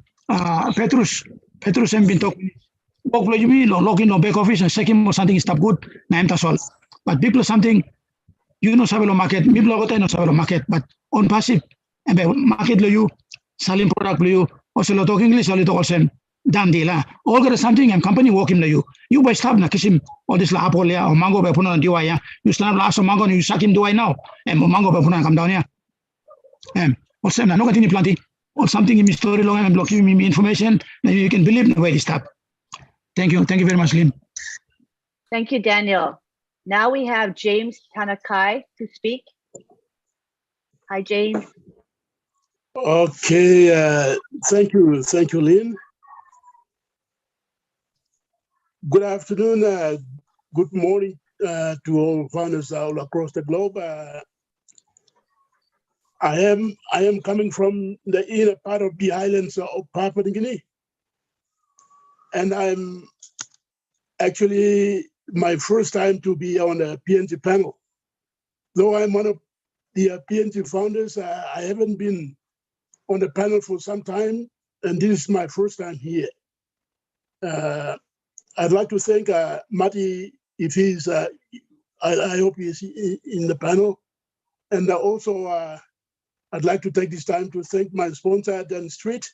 Petrus and been talking. Walk blue me, log in back office and second or something is stop good. Name that's all. But people something you know Savelo market, people got no Savelo market, but on passive and market you selling product you also talk English, or little also done deal. All got something and company walking you. You by stop na kisim all this la apolia or mango by puna diwaya. You stand last of mango and you suck him do I now. And mango by puna come down here. Also no getting planting or something in my story long and blocking me information, then you can believe the way they stop. Thank you. Thank you very much, Lynn. Thank you, Daniel. Now we have James Tanakai to speak. Hi, James. Okay, thank you, Lynn. Good afternoon, good morning to all founders all across the globe. I am coming from the inner part of the islands of Papua New Guinea, and I'm actually my first time to be on a PNG panel. Though I'm one of the PNG founders, I haven't been on the panel for some time, and this is my first time here. I'd like to thank Mati if he's, I hope he's in the panel. And also, I'd like to take this time to thank my sponsor, Dan Street,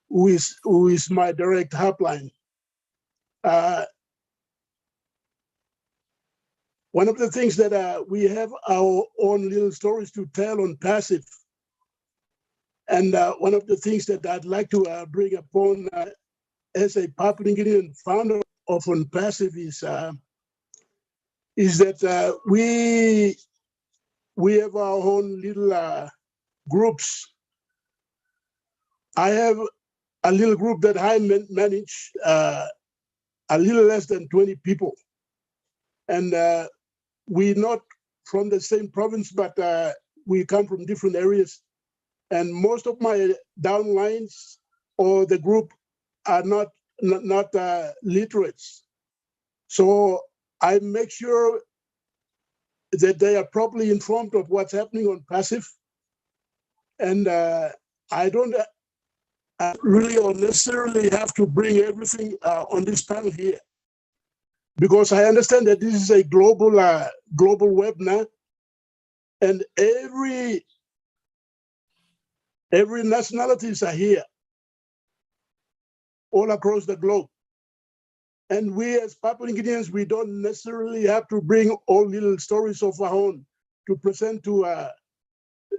who is my direct helpline. One of the things that we have our own little stories to tell on passive. And one of the things that I'd like to bring upon as a Papua New Guinean founder of On Passive is that we have our own little groups. I have a little group that I manage, a little less than 20 people. And we're not from the same province, but we come from different areas. And most of my downlines or the group are not literates. So I make sure that they are properly informed of what's happening on passive. And I don't really or necessarily have to bring everything on this panel here, because I understand that this is a global webinar, and every nationalities are here all across the globe. And we as Papua New Guineans, we don't necessarily have to bring all little stories of our own to present to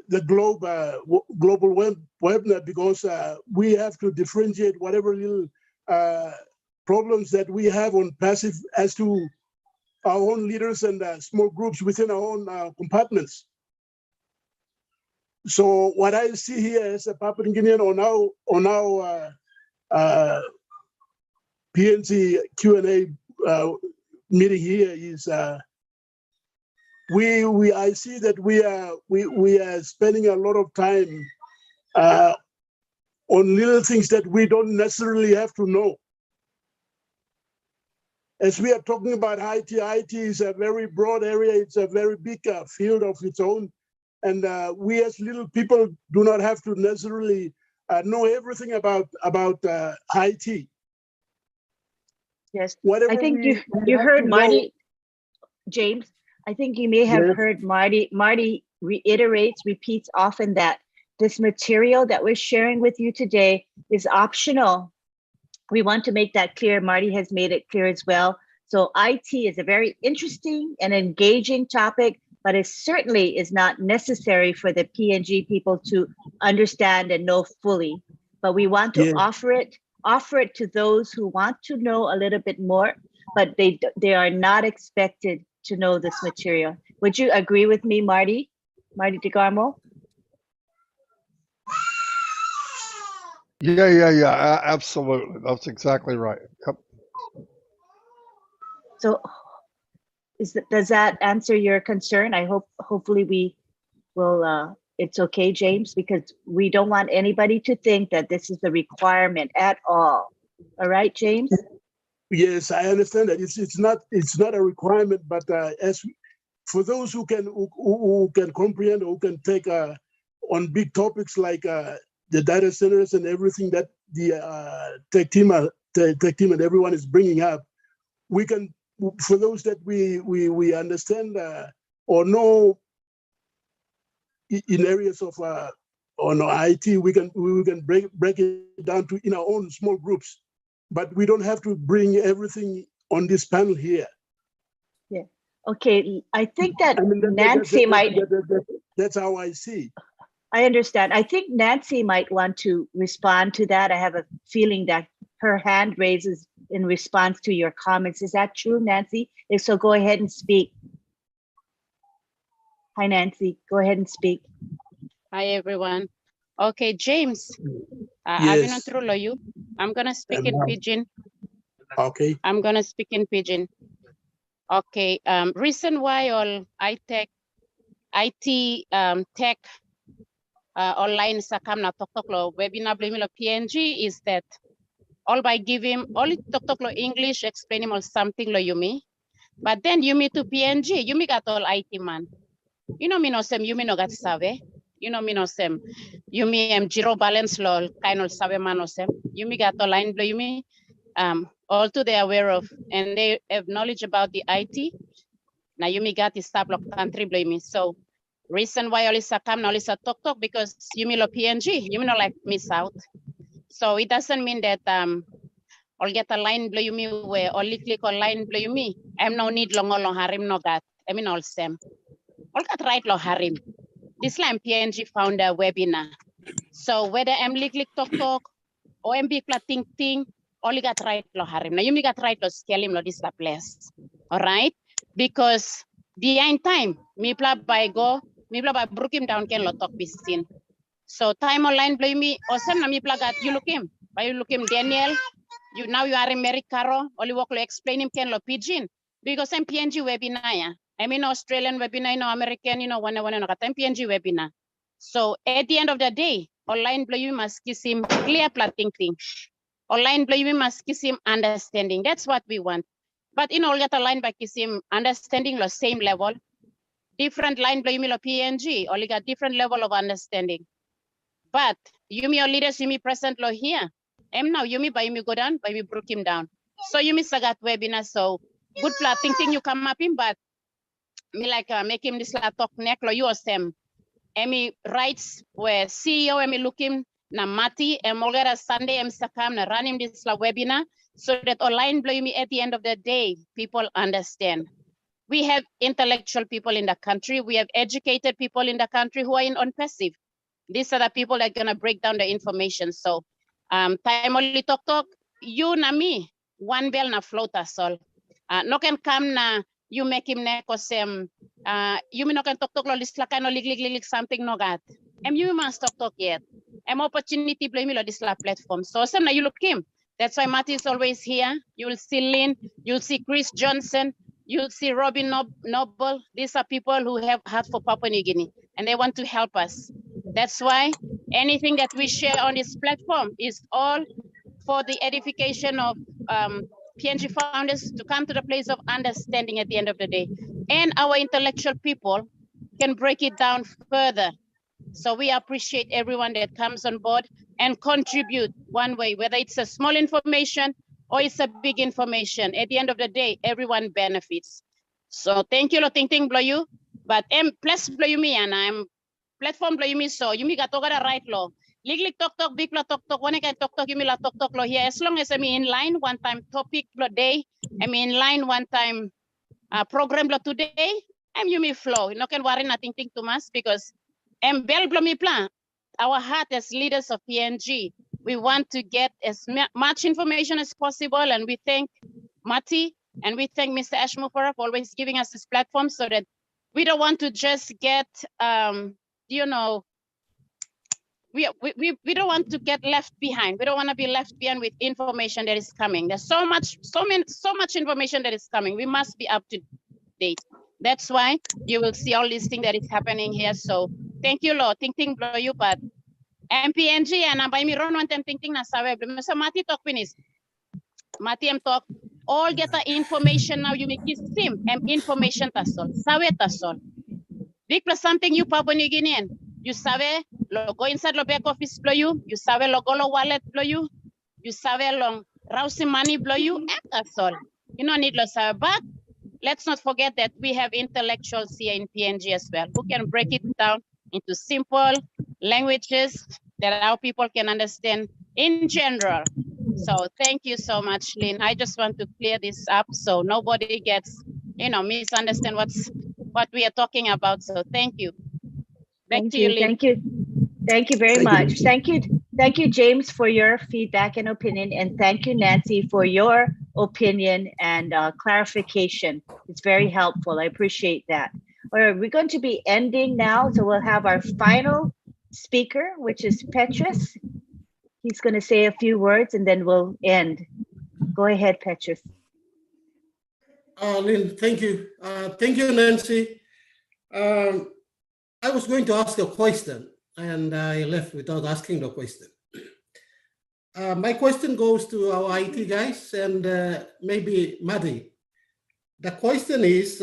the global webinar, because we have to differentiate whatever little problems that we have on passive as to our own leaders and small groups within our own compartments. So what I see here as a Papua New Guinean on our PNC Q&A meeting here is I see that we are spending a lot of time on little things that we don't necessarily have to know. As we are talking about IT is a very broad area. It's a very big field of its own. And we as little people do not have to necessarily know everything about IT. Yes, Whatever I think you we heard have to Marty. James, I think you may have Yes. heard Marty repeats often that this material that we're sharing with you today is optional. We want to make that clear. Marty has made it clear as well. So IT is a very interesting and engaging topic, but it certainly is not necessary for the PNG people to understand and know fully. But we want to Yeah. offer it to those who want to know a little bit more, but they are not expected to know this material. Would you agree with me, Marty? Marty DeGarmo? Yeah, absolutely. That's exactly right. Yep. So does that answer your concern? I hopefully we will, it's okay, James, because we don't want anybody to think that this is the requirement at all. All right, James? Yes, I understand that it's not a requirement, but as for those who can comprehend or who can take on big topics like the data centers and everything that the tech team and everyone is bringing up, we can, for those that we understand or know in areas of on IT, we can break it down to in our own small groups, but we don't have to bring everything on this panel here. Yeah. Okay. I think that I mean, Nancy might. That's how I see. I understand. I think Nancy might want to respond to that. I have a feeling that her hand raises in response to your comments. Is that true, Nancy? If so, go ahead and speak. Hi, Nancy. Go ahead and speak. Hi, everyone. Okay, James. Yes. I'm going to speak in Pidgin. Okay. I'm going to speak in Pidgin. Okay. Reason why all IT tech online sakam na tok lo webinar blimilo PNG is that all by giving all tok lo English explain all something lo Yumi, but then Yumi to PNG Yumi got all IT man. You know me no sem Yumi no got save. You know me no sem Yumi zero balance lo kind of save man no sem Yumi got all line lo Yumi all to they aware of and they have knowledge about the IT. Now Yumi got this tab lo country blaming so. Reason why Olisa come now Olisa talk because you mean PNG, you mean like miss out. So it doesn't mean that I'll get a line blow you me where only click on line blow you me. I'm no need long harim no gat. I mean all same. All got right lo harim. This line PNG found a webinar. So whether I'm click talk or I'm big ting only got right lo harim. Now you me got right lo scale him lo this la place. All right? Because the end time, me pla by go. Me bla ba brook him down ken lo talk bisin. So time online play me or sem na me pla got you look him. By you look him Daniel. You now you are in Mary Caro. Only work lo explain him ken lo pidgin. Because I'm PNG webinar ya. I mean Australian webinar, no American, one no PNG webinar. So at the end of the day, online play you must kiss him clear plotting thing. Online play you must kiss him understanding. That's what we want. But in all get a line by kiss him understanding the same level. Different line blow Yumi PNG, only got different level of understanding. But Yumi your leaders, Yumi present law here. Now Yumi by Yumi go down, by Yumi broke him down. So Yumi sagat webinar, so good flat thinking you come up in, but me like make him this la talk neck lo you or them. Emi rights where CEO Emi look him na mati and Molgara Sunday em sakam na run him this la webinar so that online blow Yumi at the end of the day, people understand. We have intellectual people in the country. We have educated people in the country who are on passive. These are the people that are going to break down the information. So, time only talk, you na me, one bell na float us all. No can come na, you make him neck or sem, you me no can talk lo this like no lig something no gat. You must talk yet. Opportunity blame lo this la platform. So, sem na you look him. That's why Matty is always here. You'll see Lynn, you'll see Chris Johnson, you'll see Robin Noble. These are people who have heart for Papua New Guinea, and they want to help us. That's why anything that we share on this platform is all for the edification of PNG founders to come to the place of understanding at the end of the day. And our intellectual people can break it down further. So we appreciate everyone that comes on board and contribute one way, whether it's a small information or it's a big information. At the end of the day, everyone benefits. So thank you lo ting ting blow you. But plus blow you me and I'm platform blow you me so you me got to get right law. Legally talk big la talk when I can talk you me la talk law here. As long as I'm in line one time topic blow day, I'm in line one time program blow today, I'm you me flow. You no can worry nothing think too much because I'm bell blow me plan. Our heart as leaders of PNG, we want to get as much information as possible, and we thank Mati and we thank Mr. Ashmo for always giving us this platform so that we don't want to just get, you know, we don't want to get left behind. We don't want to be left behind with information that is coming. There's so much information that is coming. We must be up to date. That's why you will see all this thing that is happening here. So thank you, Lord. Think blow you, but MPNG and by me run one time think na sawe. So Mati talk finish. Mati talk. All get the information now. You make it sim and information tasol. Sawe tasol. Big plus something you Papua New Guinean. You sabe go inside the back office blow you. You sabe lo go wallet blow you. You sabe long rousing money blow you. And that's all. You don't need lo sabe. But let's not forget that we have intellectuals here in PNG as well who can break it down into simple languages that our people can understand in general. So thank you so much, Lynn. I just want to clear this up so nobody gets, you know, misunderstand what we are talking about. So thank you. Back to you, Lynn. Thank you. Thank you very much. Thank you, James, for your feedback and opinion. And thank you, Nancy, for your opinion and clarification. It's very helpful. I appreciate that. All right, we're going to be ending now. So we'll have our final speaker, which is Petrus. He's going to say a few words and then we'll end. Go ahead, Petrus. Lynn, thank you. Thank you, Nancy. I was going to ask a question and I left without asking the question. My question goes to our IT guys and maybe Madi. The question is,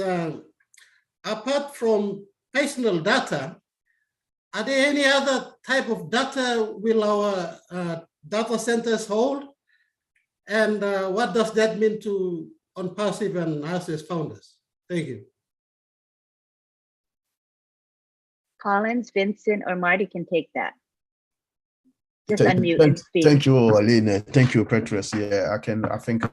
apart from personal data, are there any other type of data will our data centers hold? And what does that mean to OnPassive and us as founders? Thank you. Collins, Vincent, or Marty can take that. Just unmute and speak. Thank you, Aline. Thank you, Petrus. Yeah, I think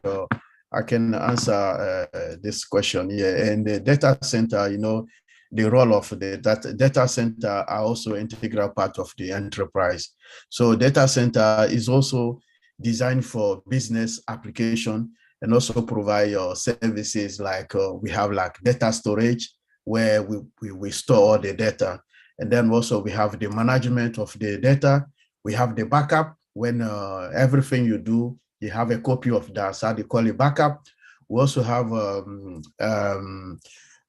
I can answer this question. Yeah, and the data center, you know, the role of the data center are also integral part of the enterprise. So data center is also designed for business application and also provide your services like we have like data storage where we store all the data. And then also we have the management of the data. We have the backup when everything you do, you have a copy of that. So they call it backup. We also have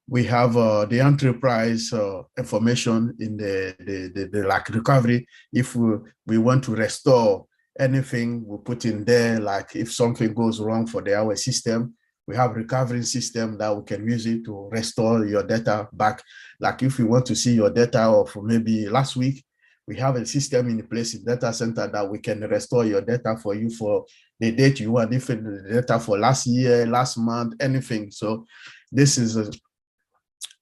the enterprise information in the like recovery. If we want to restore anything, we put in there. Like if something goes wrong for our system, we have recovery system that we can use it to restore your data back. Like if you want to see your data of maybe last week, we have a system in place in data center that we can restore your data for you for the date you want, if the data for last year, last month, anything. So this is,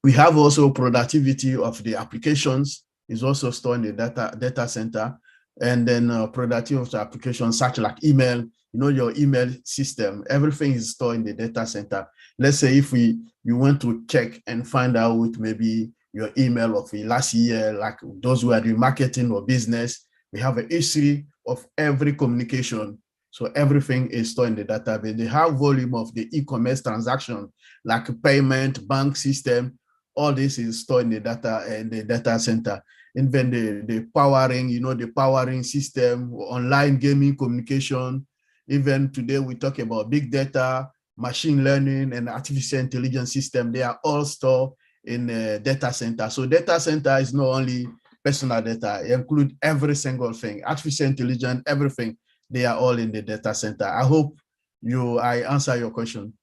we have also productivity of the applications is also stored in the data center. And then productivity of the applications such like email, you know, your email system, everything is stored in the data center. Let's say if you want to check and find out maybe your email of the last year, like those who are doing marketing or business, we have a history of every communication. So everything is stored in the database. The high volume of the e-commerce transaction, like payment, bank system, all this is stored in the data and the data center. Even the powering, you know, the powering system, online gaming communication. Even today we talk about big data, machine learning, and artificial intelligence system. They are all stored in a data center. So data center is not only personal data, it includes every single thing, artificial intelligence, everything. They are all in the data center. I hope I answer your question.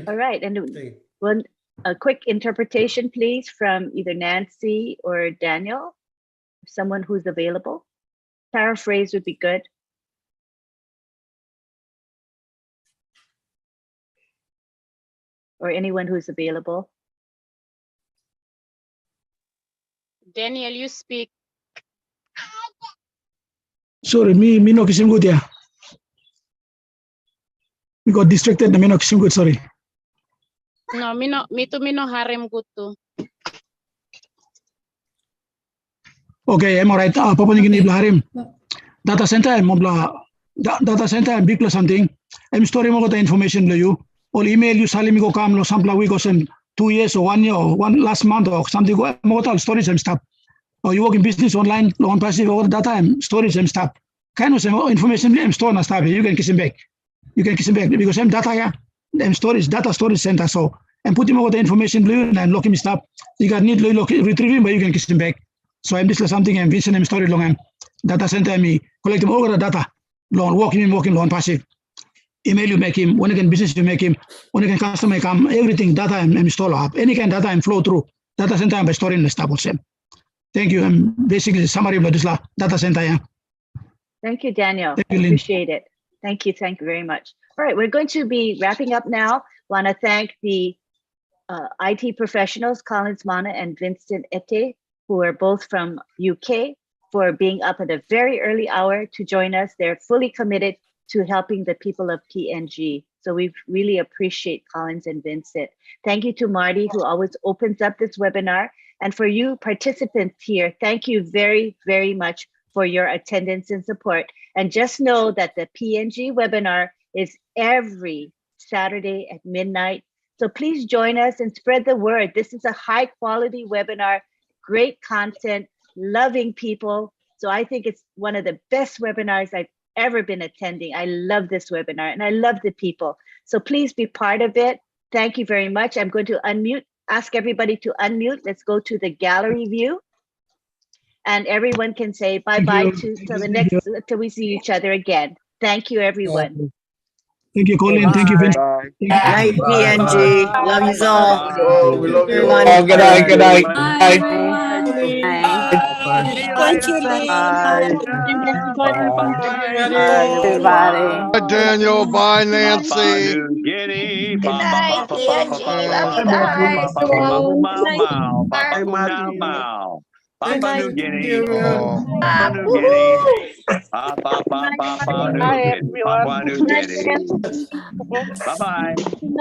All right, and one a quick interpretation, please, from either Nancy or Daniel, someone who's available. Paraphrase would be good. or anyone who's available. Daniel, you speak. Sorry, me no kisim good ya. We got distracted. Me no kisim good. Sorry. No, me no harem gutu. Okay, I'm alright. Papua New Guinea harim. Data center, data center, I'm big plus something. I'm storing more the information to you. Or email you, salim go come, no sample we go send 2 years or 1 year or one last month or something. More storage and stuff. Or you work in business online, on passive or data and storage and stuff. Kind of information I'm storing and stuff. You can kiss him back. You can kiss him back because I'm data, yeah. I'm storage, data storage center. So I'm putting more the information to you and locking stuff. You got need to retrieve him, but you can kiss him back. So I'm this something I'm vision I'm storage long data center me collect all the data. Loan working loan passive. Email you make him, when you can business you make him, when you can customer come, everything data I'm install up. Any kind of data I'm flow through. Data center I'm storing the stuff also. Thank you. I'm basically summary of this data center. Yeah. Thank you, Daniel. Thank you, Lynn. Appreciate it. Thank you very much. All right, we're going to be wrapping up now. Want to thank the IT professionals, Collins Mana and Vincent Ete, who are both from UK, for being up at a very early hour to join us. They're fully committed to helping the people of PNG. So we really appreciate Collins and Vincent. Thank you to Marty, who always opens up this webinar. And for you participants here, thank you very, very much for your attendance and support. And just know that the PNG webinar is every Saturday at midnight. So please join us and spread the word. This is a high quality webinar, great content, loving people. So I think it's one of the best webinars I've ever been attending. I love this webinar and I love the people. So please be part of it. Thank you very much. I'm going to ask everybody to unmute. Let's go to the gallery view. And everyone can say bye-bye till we see each other again. Thank you, everyone. Thank you, Colin. Thank you, Vince. Night, PNG. Love you all. Oh, we love you all. Everyone. Good night. Good night. Bye. Bye. Thank you, Lynn. Bye. Bye, everybody. Bye, Daniel. Bye, Nancy. New Guinea. Good night, PNG. Love you guys. Bye, Marty. Papua New Guinea. Oh. Papua New Guinea. Papua New Guinea. Bye-bye.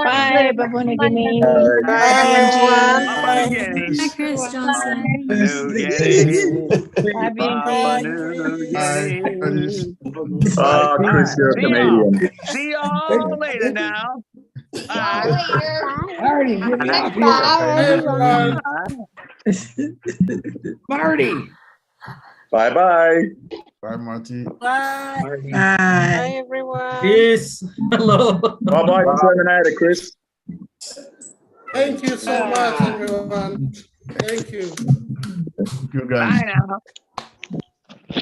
Bye, Papua New Guinea. Bye, everyone. Papua New Guinea. Hi, Chris Johnson. New Guinea. Bye, Papua BNG. New Bye. Guinea. Oh, Chris, you're a Canadian. See y'all later now. Bye. Marty, give me off Marty. Bye-bye. Bye, Marty. Bye. Bye, everyone. Peace. Hello. Bye-bye. Terminator, Chris. Thank you so much, everyone. Thank you. Thank you, guys. Bye now.